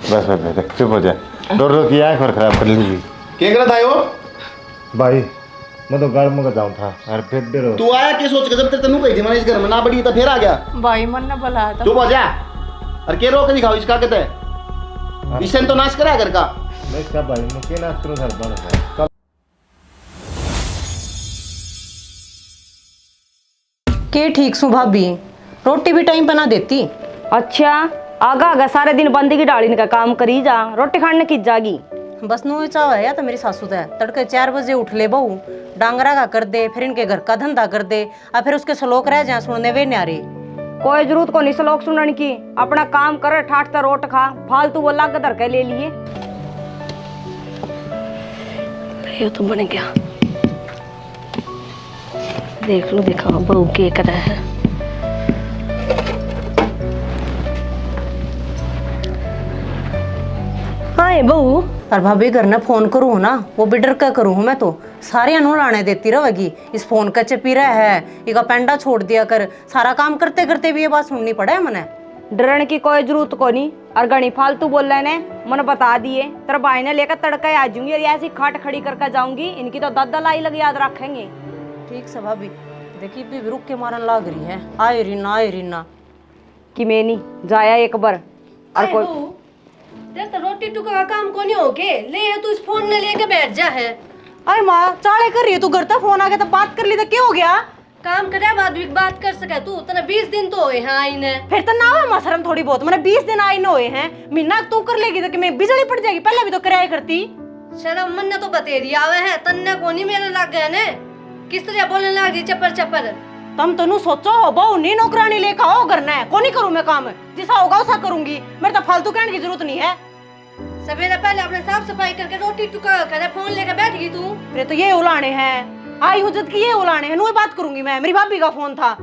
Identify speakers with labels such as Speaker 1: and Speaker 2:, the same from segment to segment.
Speaker 1: बस बस बस चुप हो जा। रो रो की आँख और खराब कर ली।
Speaker 2: क्या कर रहा था वो?
Speaker 1: भाई मैं तो घर में जाऊँ था यार, फिर दे रो।
Speaker 2: तू आया क्या सोच के? जब तेरे तनु कही थी मैंने इस घर में ना बड़ी तो फिर आ गया।
Speaker 3: भाई मन ने बुलाया था।
Speaker 2: चुप हो जा। और के रो के दिखाओ इसका कहते है इससे तो नाश करा घर का।
Speaker 1: मैं क्या भाई मुझे ना करूँ सर बन
Speaker 3: के ठीक सु भाभी, रोटी भी टाइम पे ना देती।
Speaker 4: अच्छा आगा आगा सारे दिन बंदी की डाली का काम करी जा, रोटी खाने की जागी।
Speaker 3: बस नु चाव है या तो मेरी सासू है तड़के 4 बजे उठ ले बहू, डांगरा का कर दे, फिर इनके घर का धंधा कर दे, और फिर उसके सलोक रह जाए सुनने वे न्यारे।
Speaker 4: कोई जरूरत को नहीं सलोक सुनने की, अपना काम कर ठाट तर रोट खा, फालतू वो लाग धर के ले लिए। ये तो बन गया, देख लो देखा बहू के कर है। हाँ बहू।
Speaker 3: और भाभी घर ने फोन करूँ ना वो भी डर क्या करूँ मैं तो सारे अनु लाने देती रहेगी। इस फोन का चपी रहा है, इका पेंडा छोड़ दिया कर, सारा काम करते करते भी ये बात सुननी पड़े है मने।
Speaker 4: डरने की कोई जरूरत को नहीं, और गणी फालतू बोल रहे ने मन बता दिए, तेरा भाई ने लेकर तड़का आ जाऊंगी और ऐसी खाट खड़ी करके जाऊंगी, इनकी तो दादा लाई लग याद रखेंगे।
Speaker 3: ठीक से भाभी, देखी भी रुक के मारन लाग रही है, आए रीना
Speaker 4: कि मैं नहीं जाया एक बार और कोई
Speaker 5: तेरे तो रोटी टुका का काम को नहीं हो के ले तू इस फोन ने लेके बैठ जा है।
Speaker 3: अरे माँ चाले कर रही है तू, घर तक फोन आ गया तो बात कर ली तो क्या हो गया?
Speaker 5: काम करे बाद भी बात कर सके तू, तने 20 दिन तो होए हैं आईने।
Speaker 3: फिर तो ना हो मसरम थोड़ी बहुत, मैंने 20 दिन आई न होए हैं, महीना तू कर लेगी तो कि मैं बिजली पड़ जाएगी, पहले भी तो किराया करती।
Speaker 5: शर्म मन ने तो बतेरी आवे है, तन्ने को नहीं मेरे लग गए ने, किस तरह बोलने लग गई चपर चपर।
Speaker 3: तुम तनु सोचो हो बहु नहीं नौकरानी लेकर आओ घर ने, को नहीं करूँ मैं काम, जिसा होगा उसा करूंगी, मेरे तो फालतू कहने की जरूरत नहीं है।
Speaker 5: सवेरे पहले अपने साफ सफाई करके रोटी टुका करे फोन लेकर बैठ गई तू।
Speaker 3: फिर तो ये उलाने हैं, आई हुज्जत की ये उलाने हैं, नु बात करूंगी मैं, मेरी भाभी का फोन था।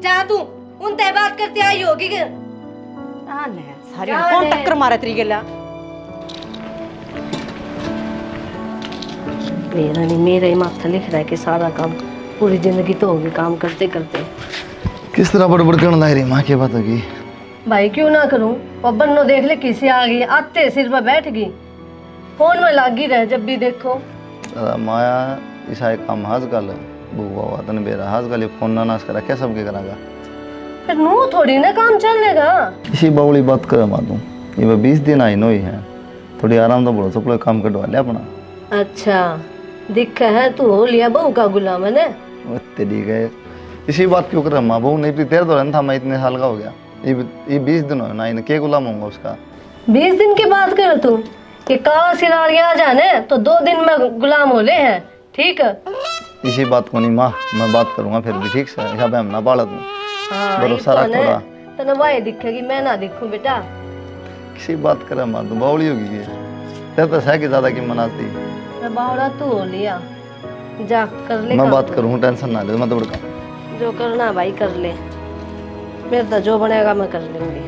Speaker 5: जा तू उन ते बात करती आई होगी के
Speaker 3: सारी कौन टक्कर मारे तेरी गेला।
Speaker 5: मेरा नहीं, मेरा ही माथा लिख रहा है कि सारा काम पूरी जिंदगी तो होगी काम करते करते।
Speaker 2: किस तरह बड़बड़ करने लग रही माँ की बात होगी?
Speaker 5: भाई क्यों ना करूं, और बन्नो देख ले किसी आ गई, आते सिर पर बैठ गई, फोन में लागी रहे जब भी देखो।
Speaker 2: माया ईसा काम हाज कल बुआ तन बेरा हाज कल फोन ना नाश करा क्या सबके करागा?
Speaker 5: फिर नू थोड़ी ना काम चलेगा।
Speaker 2: इसी बावली बात कर मा तू, ये 20 दिन आई नो ही है, थोड़ी आराम तो बोलो सब काम कटवा ले अपना।
Speaker 5: अच्छा दिखा है तू हो लिया बहू का गुलाम है ने।
Speaker 2: तेरी गए इसी बात क्यों कर माँ बहू नहीं पी तेरे दौरान था, मैं इतने साल का हो गया, ये 20 दिन हो ना, इन्हें क्या गुलाम होऊंगा उसका?
Speaker 5: 20 दिन की बात कर तू, ये काला सिरारिया आ जाने तो 2 दिन में गुलाम हो ले हैं, ठीक है?
Speaker 2: इसी बात को नहीं माँ, मैं बात करूंगा फिर भी ठीक से, ऐसा बहम ना पाला तू, भरोसा रख थोड़ा।
Speaker 5: तने वाई दिखेगी मैं ना दिखूं बेटा।
Speaker 2: किसी बात करे माँ तू बावली होगी ये, तेरे तो है कि ज्यादा की मनाती।
Speaker 5: बावड़ा तू हो लिया, जा कर ले।
Speaker 2: मैं बात करूँ टेंशन ना ले, मैं तो बड़का
Speaker 5: जो करना भाई कर ले, मेरे तो जो बनेगा मैं कर लूंगी।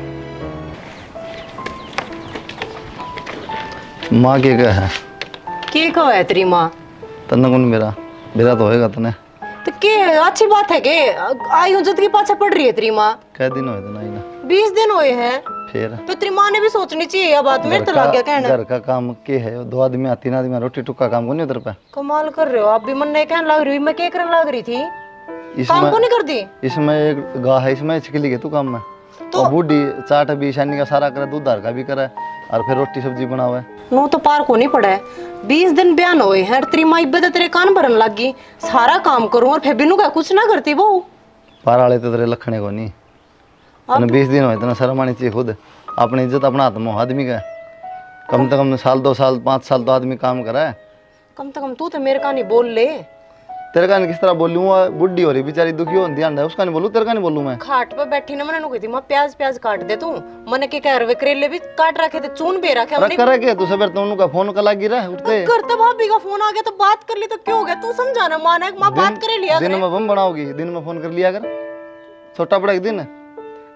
Speaker 2: माँ के क्या है?
Speaker 3: के कहो है तेरी माँ?
Speaker 2: तन्ने कौन मेरा मेरा तो होएगा तने
Speaker 3: तो के अच्छी बात है के आई हुज्जत के पाछे पड़ रही है तेरी माँ।
Speaker 2: कै दिन होए तना इना?
Speaker 3: 20 दिन हुए हैं,
Speaker 2: फिर
Speaker 3: तो तेरी माँ ने भी सोचनी चाहिए यह बात, मेरे तो लग गया कहना।
Speaker 2: घर का काम के है, 2 आदमी 3 आदमी रोटी टुक्का काम को नहीं उधर पे।
Speaker 3: कमाल कर रहे हो आप भी, मन नहीं कहने लग रही हुई, मैं क्या करने लग रही थी, काम को नहीं करती।
Speaker 2: इसमें एक गाय है, इसमें छिकली के तू काम में तो बूढ़ी चाट भी शानी का सारा करे, दूध धार का भी करे, और फिर रोटी सब्जी बनावे।
Speaker 3: नो तो पार को नहीं पड़ा है, 20 दिन बयान हुए हैं, तेरी माँ इब्बत तेरे कान भरन लग गई, सारा काम करूं और फिर बिनु का कुछ ना करती वो।
Speaker 2: पार वाले तो तेरे लखने को नहीं, तने 20 दिन हुए तना शर्म आनी चाहिए खुद, अपनी इज्जत अपना हाथ में आदमी का, कम से कम साल 2 साल 5 साल तो आदमी काम करा है।
Speaker 3: कम से कम तू तो मेरे का नहीं बोल ले।
Speaker 2: तेरे का किस तरह बोलूँ, बुढ़ी हो रही बेचारी दुखी हो ध्यान है उसका नहीं बोलूँ, तेरे का नहीं बोलूँ मैं।
Speaker 3: खाट पे बैठी ना मैंने कही थी माँ प्याज काट दे तू, मैंने क्या कह रहे करेले भी काट रखे थे, चून भी रखे मैंने।
Speaker 2: करे के तू सवेर तो उनका फोन का लगी रहा उठते
Speaker 3: करते भाभी का फोन आ गया तो बात कर ली तो क्यों हो गया, तू समझा ना माँ ने, माँ बात करे लिया
Speaker 2: दिन में बम बनाओगी, दिन में फोन कर लिया कर, छोटा बड़ा एक दिन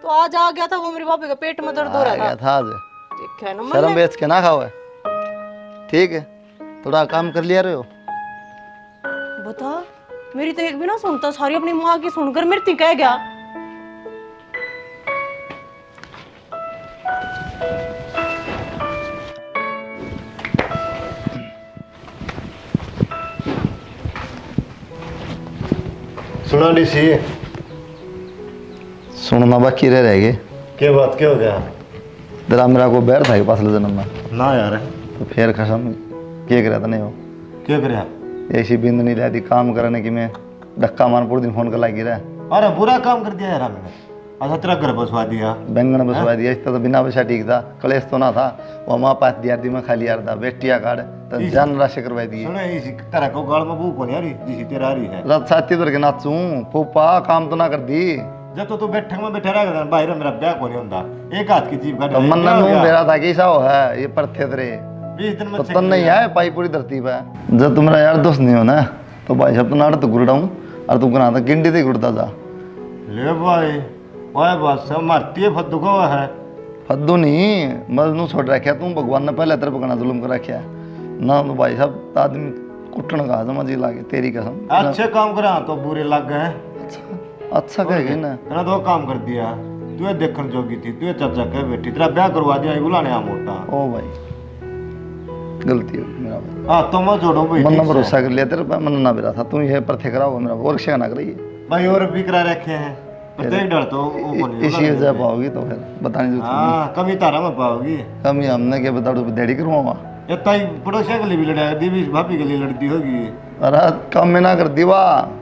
Speaker 3: तो आज आ गया था वो, मेरी भाभी का पेट में दर्द हो रहा
Speaker 2: था आज,
Speaker 3: ठीक है ना।
Speaker 2: शर्म बेच के ना खाओ, ठीक है थोड़ा काम कर लिया रहे हो।
Speaker 3: बता मेरी तो एक भी ना सुनता, सारी अपनी माँ की सुनकर मेरे थी कह गया।
Speaker 1: सुना डीसी
Speaker 2: सुनना बाकी रह गए।
Speaker 1: क्या बात क्या हो गया?
Speaker 2: तेरा मेरा को बैर था पासले जन्म में,
Speaker 1: ना यार
Speaker 2: तो फिर कसम क्या करा था नहीं हो
Speaker 1: क्या करे?
Speaker 2: ऐसी बिंद नहीं रहती काम करने की। मैं धक्का मार पूरे दिन फोन कर लागी रहा।
Speaker 1: अरे बुरा काम कर दिया यार हमने। अच्छा तेरा घर बसवा दिया,
Speaker 2: बैंगन बसवा दिया। इस तरह तो बिना पैसा ठीक था, कलेश तो ना था। वो माँ पास दिया दी मैं खाली यार था बेटिया कार्ड तो जान राशि करवाई दी।
Speaker 1: सुने इसी तरह को गाल में भूख होनी यार जिसी तेरा आ रही है।
Speaker 2: रात साथी भर के नाचू फूफा काम तो ना कर दी।
Speaker 1: जब तो तू बैठक में बैठा रहेगा बाहर मेरा ब्याह को नहीं होता। एक हाथ की जीभ का
Speaker 2: तो मन मेरा था कैसा हो है ये पर थे तेरे
Speaker 1: 20 दिन में
Speaker 2: तो तन नहीं है पाई पूरी धरती पे। जब तुम्हारा यार दोस्त नहीं हो ना तो भाई साहब तो नाड़ तो गुड़ाऊं और तू कहा था गिंडी से गुड़ता जा।
Speaker 1: ले भाई ओए बस सब मरती है फद्दू को है।
Speaker 2: फद्दू नहीं मजनू छोड़ रखा तू भगवान ने पहले तेरे पकड़ा जुल्म कर रखा ना। तो भाई साहब आदमी कुटन का समझ ही लागे तेरी कसम।
Speaker 1: अच्छे काम करा तो बुरे लग गए।
Speaker 2: अच्छा कहेगी ना
Speaker 1: तेरा दो काम कर दिया। तू देखने जोगी थी, तू चाचा कह बैठी, तेरा ब्याह करवा दिया बुलाने आ मोटा।
Speaker 2: ओ भाई गलती हो गई मेरा भाई।
Speaker 1: हाँ तो मैं जोड़ो भाई।
Speaker 2: मन भरोसा कर लिया तेरे पे मन ना मेरा था तू ये पर थे कराओ मेरा और शिक्षा ना करिए
Speaker 1: भाई और भी करा रखे हैं प्रत्येक डर तो
Speaker 2: इसी वजह पाओगी तो फिर बताने जो
Speaker 1: हाँ कमी तारा में पाओगी।
Speaker 2: कमी हमने क्या बता दो डेढ़ी करूँगा
Speaker 1: ये ताई पड़ोसिया के लिए भी लड़ा दी भी भाभी के लिए लड़ती होगी।
Speaker 2: अरे कम में ना कर दीवा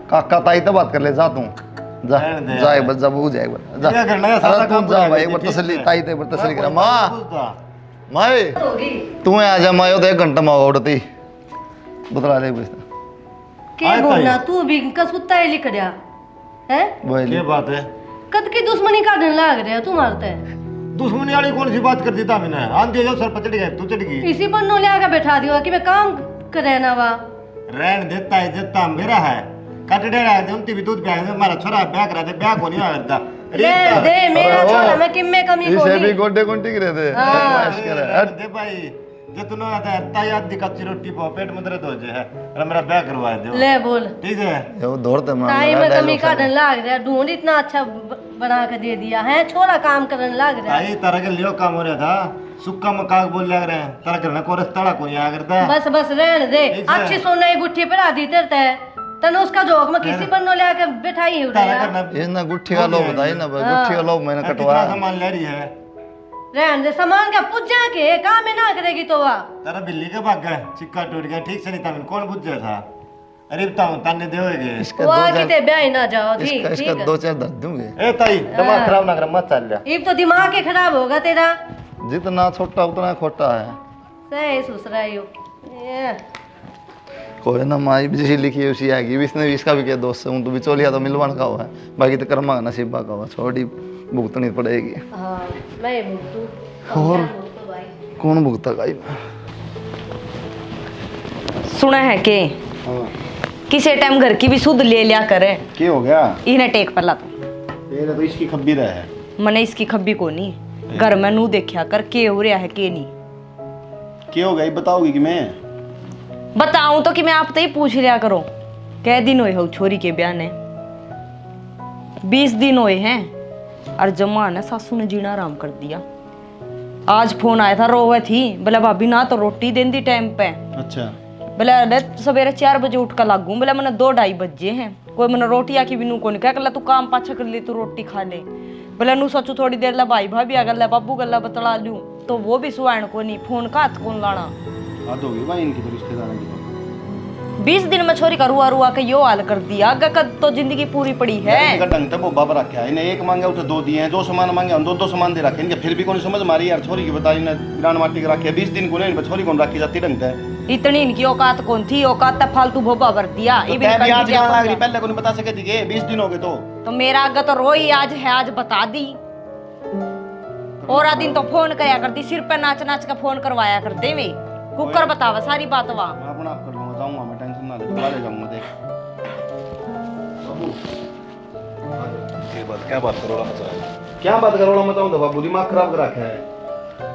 Speaker 2: काका ताई तो बात कर ले जा तू जा
Speaker 1: रहने दे
Speaker 2: जा
Speaker 1: यार।
Speaker 2: एक बार जब हो जाएगा जा
Speaker 1: क्या करना है
Speaker 2: अरे
Speaker 1: सारा
Speaker 2: तू
Speaker 1: काम
Speaker 2: जा
Speaker 1: पूरा
Speaker 2: भाई
Speaker 1: कर
Speaker 2: एक बार
Speaker 1: दी,
Speaker 2: तसल्ली
Speaker 1: ठीक है।
Speaker 2: ताई ते एक बार तसल्ली करा
Speaker 1: कोई
Speaker 2: माँ
Speaker 1: बात पूछता।
Speaker 2: माए
Speaker 5: होगी
Speaker 2: तू आ जा मायो तो 1 घंटा में उड़ती बतला ले बस
Speaker 5: के
Speaker 1: आए
Speaker 5: बोलना
Speaker 1: ताई।
Speaker 5: तू भी कसुत्ता है लिख रहा है
Speaker 2: बोल
Speaker 1: ये बात है
Speaker 5: कद की दुश्मनी काटने लाग रहे हो तू मारते है।
Speaker 1: दुश्मनी वाली कौन सी बात कर दी था मैंने? आंधी जो सर पर चढ़ गया तू चढ़ गई।
Speaker 5: इसी पर नो लिया के बैठा दियो कि मैं काम करे ना वा
Speaker 1: रहन देता है जितना मेरा है कट डेरा है उनती भी दूध प्याए हमारा छोरा ब्याह करा दे ब्याह को नहीं करता।
Speaker 5: ले दे मेरा छोरा मैं किम में कमी को
Speaker 2: इसे भी
Speaker 5: नहीं
Speaker 2: गोडे कोंटी करे थे बदमाश करे हट
Speaker 1: दे भाई जे तू ना आता है ताई आधी कच्ची रोटी पाओ पेट में दर्द हो जाए और मेरा ब्याह करवा दो
Speaker 5: ले बोल
Speaker 1: ठीक है।
Speaker 2: ये वो दौड़ते मार
Speaker 5: टाइम में कमी काटने लाग रहा ढूंढ इतना अच्छा बना के दे दिया है छोरा काम करने लाग रहा है।
Speaker 1: ताई तारा के लियो काम हो रहा था सुक्का मकाक बोल लग रहे हैं तारा करना कोरस तड़ा को आ करता है।
Speaker 5: बस बस रहने दे
Speaker 1: ठीक है।
Speaker 5: अच्छी सोना की गुट्ठी पर आधी तेरते है तने उसका जोक में किसी पर नो लिया के बैठाई हो
Speaker 1: तारा
Speaker 5: रहा
Speaker 1: करना
Speaker 2: ये ना गुट्ठी का लो बताई ना भाई गुट्ठी का लो मैंने
Speaker 1: कितना
Speaker 2: कटवाया
Speaker 1: सामान ले रही है।
Speaker 5: रहने दे सामान का पुज्जा के काम में ना करेगी तो वा
Speaker 1: तारा बिल्ली के भाग गए सिक्का टूट गया ठीक से नहीं था कौन बुझ गया था। अरे बताऊं ताने देओगे
Speaker 2: इसका
Speaker 5: वो
Speaker 2: 2
Speaker 5: किते ब्याह ही ना जाओ ठीक
Speaker 2: इसका
Speaker 5: ठीक
Speaker 2: इसका 2-4 दर्द दूंगे।
Speaker 1: ए ताई दिमाग खराब ना कर मत चल जा।
Speaker 5: इब तो दिमाग ही खराब होगा तेरा
Speaker 2: जितना छोटा उतना खोटा है।
Speaker 5: सही सुसरा यो ये
Speaker 2: कोई ना माई भी जैसी लिखी है उसी आएगी इसने भी इसका भी क्या दोस्त है तो बिचौलिया तो मिलवान का हुआ है बाकी तो कर्मा का नसीबा का हुआ छोटी भुगतनी पड़ेगी।
Speaker 5: हां मैं भुगतू
Speaker 2: और कौन भुगता गाई
Speaker 4: सुना है के किसी टाइम घर की भी सुध ले लिया करे
Speaker 1: क्या हो गया?
Speaker 4: इन्हें टेक पला तो
Speaker 1: तेरे तो इसकी खब्बी रहा है।
Speaker 4: मने इसकी खब्बी को नहीं घर में नू देखा कर के हो रहा है के नहीं
Speaker 1: क्या हो गया बताओगी कि मैं
Speaker 4: बताऊं तो कि मैं आप तो ही पूछ लिया करो कै दिन हुए हो छोरी के ब्याह ने 20 दिन हुए हैं और जमा ने सासू ने जीना आराम कर दिया। आज फोन आया था रोवे थी बोला भाभी ना तो रोटी देंदी टाइम पे
Speaker 1: अच्छा
Speaker 4: बोला सवेरे 4 बजे उठ कर लागू बोला मैंने 2-2:30 बजे हैं कोई मैंने रोटी आकी भी नू को नहीं कह तू काम पाछा कर ले तू रोटी खा ले बोला नू सोचू थोड़ी देर ला भाई भाभी अगर ला बाबू गल्ला बतला लूं तो वो भी सुहान को नहीं फोन का हाथ कौन लाना।
Speaker 1: हद हो गई भाई इनकी तो रिश्तेदारों की
Speaker 4: 20 दिन में छोरी का रुआ रुआ के यो हाल कर दिया अगर कद तो जिंदगी पूरी पड़ी है।
Speaker 6: इनका ढंग तो बोबा पर रखा है इन्हें एक मांगे उठे 2 दिए हैं 2 सामान मांगे हम 2 सामान दे रखे इनके फिर भी कौन समझ मारी यार छोरी की बता इन्हें बिरान माटी के रखे 20 दिन को नहीं छोरी कौन रखी जाती ढंग है
Speaker 4: इतनी इनकी औकात कौन थी औकात तब फालतू भोबा भर दिया
Speaker 6: तो
Speaker 4: इबन
Speaker 6: तय भी
Speaker 4: कर
Speaker 6: आज
Speaker 4: दिया
Speaker 6: गाना
Speaker 4: कौन
Speaker 6: लग रही
Speaker 4: सा?
Speaker 6: पहले को नहीं बता सके थी 20 दिन हो गए
Speaker 4: तो मेरा आगे तो रोई आज है आज बता दी और आ दिन तो फोन कराया करती सिर पे नाच नाच का फोन करवाया करते वे कुकर बतावा सारी बात वहाँ
Speaker 6: मैं अपना आप कर लूंगा जाऊंगा मैं टेंशन ना ले बुला ले जाऊंगा देख
Speaker 7: क्या बात करो रहा
Speaker 6: क्या बात करो मैं बताऊं तो बाबू दिमाग खराब कर रखा है।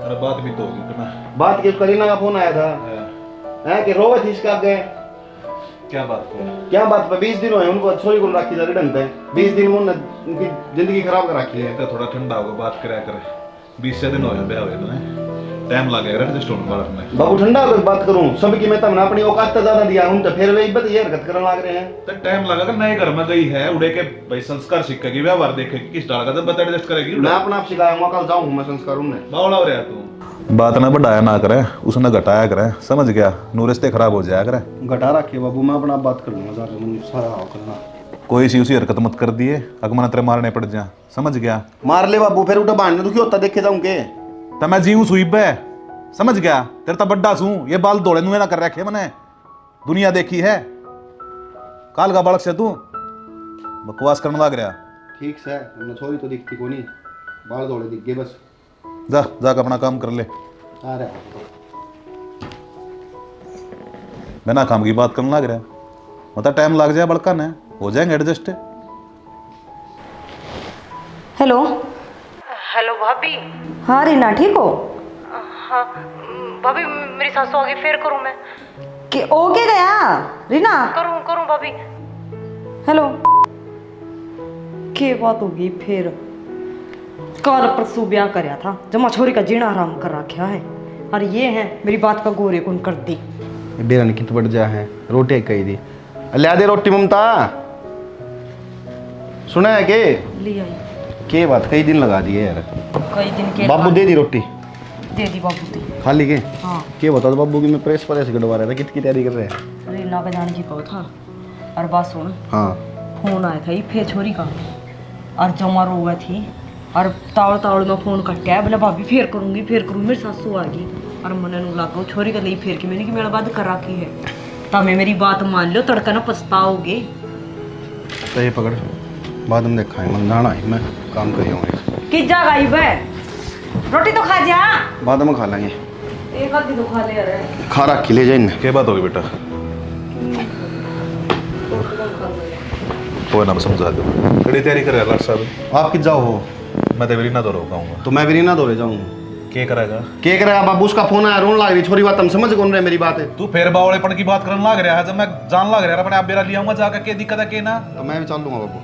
Speaker 7: अरे बात भी तो होगी ना।
Speaker 6: बात की करीना का फोन आया था है कि रोवे थी इसका आगे
Speaker 7: क्या बात को
Speaker 6: क्या बात पे 20 दिन हुए उनको छोरी को रखी जाती ढंग पे 20 दिन उन्होंने उनकी जिंदगी खराब कर रखी है।
Speaker 7: तो थोड़ा ठंडा होगा बात कराया करे 20 से दिन हो गए ब्याह हुए तो टाइम लगेगा एडजस्ट होने वाला में
Speaker 6: बाबू ठंडा होकर बात करूं सबकी मैं तमने अपनी औकात से ज्यादा दिया हूं तो फिर वे इज्जत ये हरकत करने लग रहे हैं।
Speaker 7: तो टाइम लगेगा, नए घर में गई है उड़े के भाई संस्कार सीखेगी, व्यवहार देखेगी, किस डाल का तो बता एडजस्ट करेगी।
Speaker 6: मैं अपना आप सिखाऊंगा, कल जाऊं मैं संस्कार उनने
Speaker 7: बावड़ा हो रहा तू। बात ना बढ़ाया ना करे, उसने घटाया करे, समझ गया? नू रिश्ते खराब हो जाया करे।
Speaker 6: घटा रखिए बाबू, मैं अपना बात कर लूंगा ज्यादा मन सारा हो करना।
Speaker 7: कोई सी उसी हरकत मत कर दिए, अगमना तेरे मारने पड़ जा, समझ गया?
Speaker 6: मार ले बाबू, फिर उठा बांधने दुखी होता देखे जाऊंगे
Speaker 7: तो मैं जीऊं सुई पे, समझ गया? तेरे तो बड्डा सू, ये बाल दौड़े नुए ना कर रखे मैंने, दुनिया देखी है। काल का बालक से तू बकवास करने लग रहा।
Speaker 6: ठीक से हमने छोरी तो दिखती को नहीं, बाल दौड़े दिख गए बस।
Speaker 7: जा जाकर अपना काम कर ले,
Speaker 6: आ रहा
Speaker 7: बिना काम की बात करने लग रहा। मतलब टाइम लग जाए बड़का ने, हो जाएंगे एडजस्ट।
Speaker 4: हेलो
Speaker 3: हेलो भाभी।
Speaker 4: हाँ रीना, ठीक हो?
Speaker 3: हाँ भाभी, मेरी सासू आ गई, फिर करूँ मैं?
Speaker 4: कि ओ के गया रीना?
Speaker 3: करूँ करूँ भाभी।
Speaker 4: हेलो, के बात होगी फिर? कल परसों ब्याह कराया था, जमा छोरी का जीना हराम कर रखा है, और ये है मेरी बात का गोरे कौन कर दी।
Speaker 6: बेरन की तो बढ़ जा है, रोटी कही दी ले दे रोटी ममता, सुना है के
Speaker 4: ले आई।
Speaker 6: के बात कई दिन लगा दिए यार।
Speaker 4: कई दिन के
Speaker 6: बाबू दे दी रोटी,
Speaker 4: दे दी बाबू दी।
Speaker 6: खाली के
Speaker 4: हाँ,
Speaker 6: के बता दो बाबू की मैं प्रेस पर ऐसे गड़वा रहा था, कितनी तैयारी कर रहे हैं।
Speaker 4: रीना का जाने की कहो था, और बात सुन,
Speaker 6: हाँ
Speaker 4: फोन आया था ये फिर छोरी का, और जमा रो गई थी, और तावड़ तावड़ में फोन कटा है, बोले भाभी फिर करूँगी मेरी सासू आ गई, और मन लगा छोरी का ली फिर की मैंने कि मेरा बात कर रखी है, तमें मेरी बात मान लो, तड़का ना पछताओगे।
Speaker 6: तो ये पकड़, बाद में देखा है मैं जाना है, मैं काम करूँगा।
Speaker 4: किस जा गई बे? रोटी तो खा जा।
Speaker 6: बाद में खा लेंगे,
Speaker 4: एक आधी तो खा ले रहे।
Speaker 6: खा रखी ले जाए।
Speaker 7: क्या बात होगी बेटा? कोई ना, समझा दो। कड़ी तैयारी कर रहा साहब।
Speaker 6: आप किस जाओ हो?
Speaker 7: मैं तो रीना दौड़ होगा,
Speaker 6: तो मैं भी नहीं ना दौड़े जाऊँगा।
Speaker 7: क्या करेगा?
Speaker 6: के करेगा बाबू? उसका फोन आया, रोन लग रही छोरी, बात हम समझ कौन रहे मेरी बात है।
Speaker 7: तू फिर बावड़ेपन की बात करने लग रहा है, जब मैं जान लग रहा है अपने आप बेरा लिया जाकर, क्या दिक्कत है? के ना
Speaker 6: तो मैं भी चल लूंगा बाबू,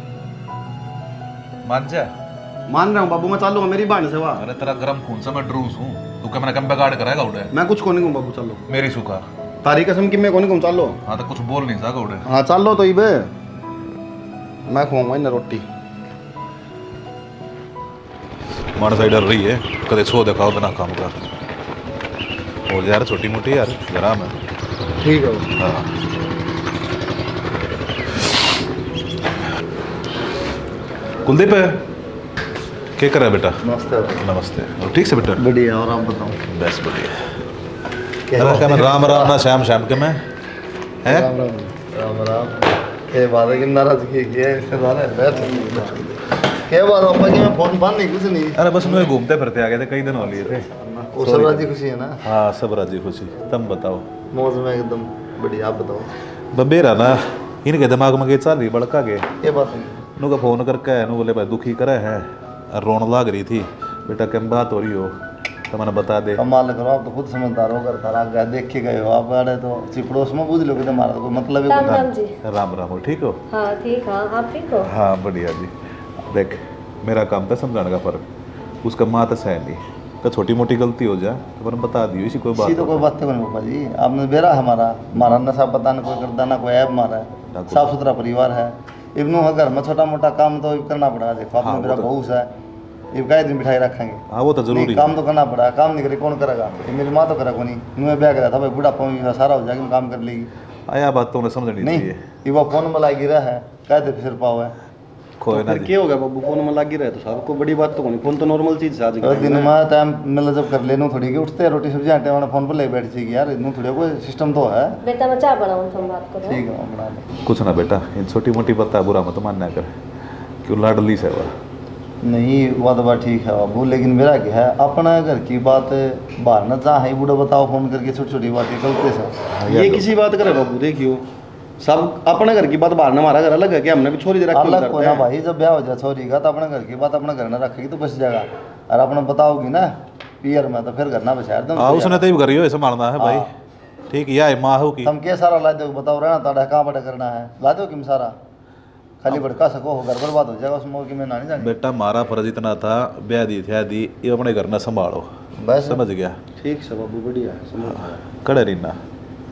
Speaker 7: मान जा।
Speaker 6: मान रहा हूँ बाबू, मैं चल लूंगा, मेरी बहन से वाह।
Speaker 7: अरे तेरा गरम खून से मैं ड्रूस हूँ, तू क्या मैंने कम बिगाड़ कराएगा उड़े?
Speaker 6: मैं कुछ को नहीं कहूँ बाबू, चलो
Speaker 7: मेरी सुखा।
Speaker 6: तारी कसम की मैं को नहीं कहूँ, चल लो।
Speaker 7: हाँ तो कुछ बोल नहीं सका उड़े।
Speaker 6: हाँ चल लो तो इबे, मैं खुआऊंगा इन रोटी।
Speaker 7: मन साइड डर रही है, कदे छो दिखाओ बिना काम का हो जाए यार, छोटी मोटी यार जरा में।
Speaker 6: ठीक है।
Speaker 7: हाँ कुलदीप क्या कर रहा है बेटा?
Speaker 6: नमस्ते।
Speaker 7: नमस्ते। और ठीक से बेटा?
Speaker 6: बढ़िया, और आप बताओ?
Speaker 7: बस बढ़िया। अरे क्या मैं राम राम ना श्याम श्याम के मैं है?
Speaker 2: राम राम राम राम। क्या बात है कि नाराजगी की है इससे ज़्यादा? बैठ। क्या बात पापा की, मैं फोन फान नहीं, कुछ नहीं।
Speaker 7: अरे बस मैं घूमते फिरते आ गए थे, कई दिन हो लिए थे।
Speaker 2: वो सब राजी खुशी है ना?
Speaker 7: हाँ सब राजी खुशी। तुम बताओ?
Speaker 2: मौज में एकदम बढ़िया। आप बताओ?
Speaker 7: बबेरा ना इनके दिमाग में के चल रही बड़का के,
Speaker 2: ये बात नहीं।
Speaker 7: नु का फोन करके नु बोले भाई दुखी करे है, और रोन लाग रही थी। बेटा क्या बात हो रही हो तो मैंने बता दे।
Speaker 2: कमाल करो, आप तो खुद समझदार हो, करता रहा देख के गए हो आप। अरे तो पड़ोस में पूछ लो कि तुम्हारा तो कोई मतलब है?
Speaker 5: राम जी।
Speaker 7: राम राम हो, ठीक हो?
Speaker 5: हाँ ठीक, हाँ आप ठीक हो?
Speaker 7: हाँ बढ़िया जी। देख मेरा काम था समझाने का, फर्क उसका माँ तो सह नहीं, तो छोटी मोटी गलती हो जाए तो मैंने बता दी, इसी कोई बात
Speaker 2: तो कोई बात नहीं पापा जी। आपने बेरा हमारा नशा पता ना कोई करता ना कोई ऐप मारा है, साफ सुथरा परिवार है। इब्नू है घर में छोटा मोटा काम तो करना पड़ा। देखो आपने मेरा बहुत है, ये कई दिन बिठाई रखेंगे।
Speaker 7: हाँ वो तो जरूरी
Speaker 2: काम तो करना पड़ा, काम नहीं करे कौन करेगा? ये मेरी माँ तो करा को नहीं, मैं ब्याह करा था भाई, बुढ़ापा में सारा हो जाएगा, काम कर लेगी।
Speaker 7: आया बात तो उन्हें समझनी
Speaker 2: नहीं
Speaker 7: चाहिए।
Speaker 2: ये वो फोन में लागी रहा है, कहते फिर पाओ है।
Speaker 7: कोई ना जी।
Speaker 6: क्या हो गया बाबू, फोन में लग ही रहे तो साहब को बड़ी बात तो नहीं, फोन तो नॉर्मल चीज है आज
Speaker 2: और दिन में टाइम मिल जब कर लेनू थोड़ी कि उठते रोटी सब्जी आटे वाला फोन पर ले बैठ जाएगी यार, इतना थोड़ी कोई सिस्टम तो है।
Speaker 5: बेटा मैं चाय बनाऊँ, तुम बात करो।
Speaker 2: ठीक है बना लो।
Speaker 7: कुछ ना बेटा, इन छोटी मोटी बात है बुरा मत मानना कर, क्यों लाडली से हुआ।
Speaker 2: नहीं वो तो बात ठीक है बाबू, लेकिन मेरा क्या है, अपना घर की बात बाहर न जा है बूढ़ा बताओ फोन करके छोटी छोटी बातें गलती से।
Speaker 6: ये किसी बात करे बाबू, देखियो सब अपने घर की बात बाहर ना, हमारा घर अलग है कि हमने भी छोरी दे रखी
Speaker 2: अलग को ना भाई, जब ब्याह हो जाए छोरी का तो अपने घर की बात अपने घर में रखेगी तो बच जाएगा, और अपने बताओगी ना पियर में तो फिर घर ना बचा दो।
Speaker 7: हाँ उसने तो करियो ऐसा मारना है भाई, ठीक है या माँ हो की
Speaker 2: तुम क्या सारा ला दो बताओ रहना ताड़ा कहाँ बड़ा करना है, ला दो किम सारा खाली भड़का सको हो, घर बर्बाद हो जाएगा उस मौके में ना नहीं जानी।
Speaker 7: बेटा हमारा फर्ज इतना था, ब्याह दी थी दी, ये अपने घर ना संभालो,
Speaker 2: बस
Speaker 7: समझ गया।
Speaker 6: ठीक से बाबू बढ़िया है, समझ गया।
Speaker 7: कड़े रीना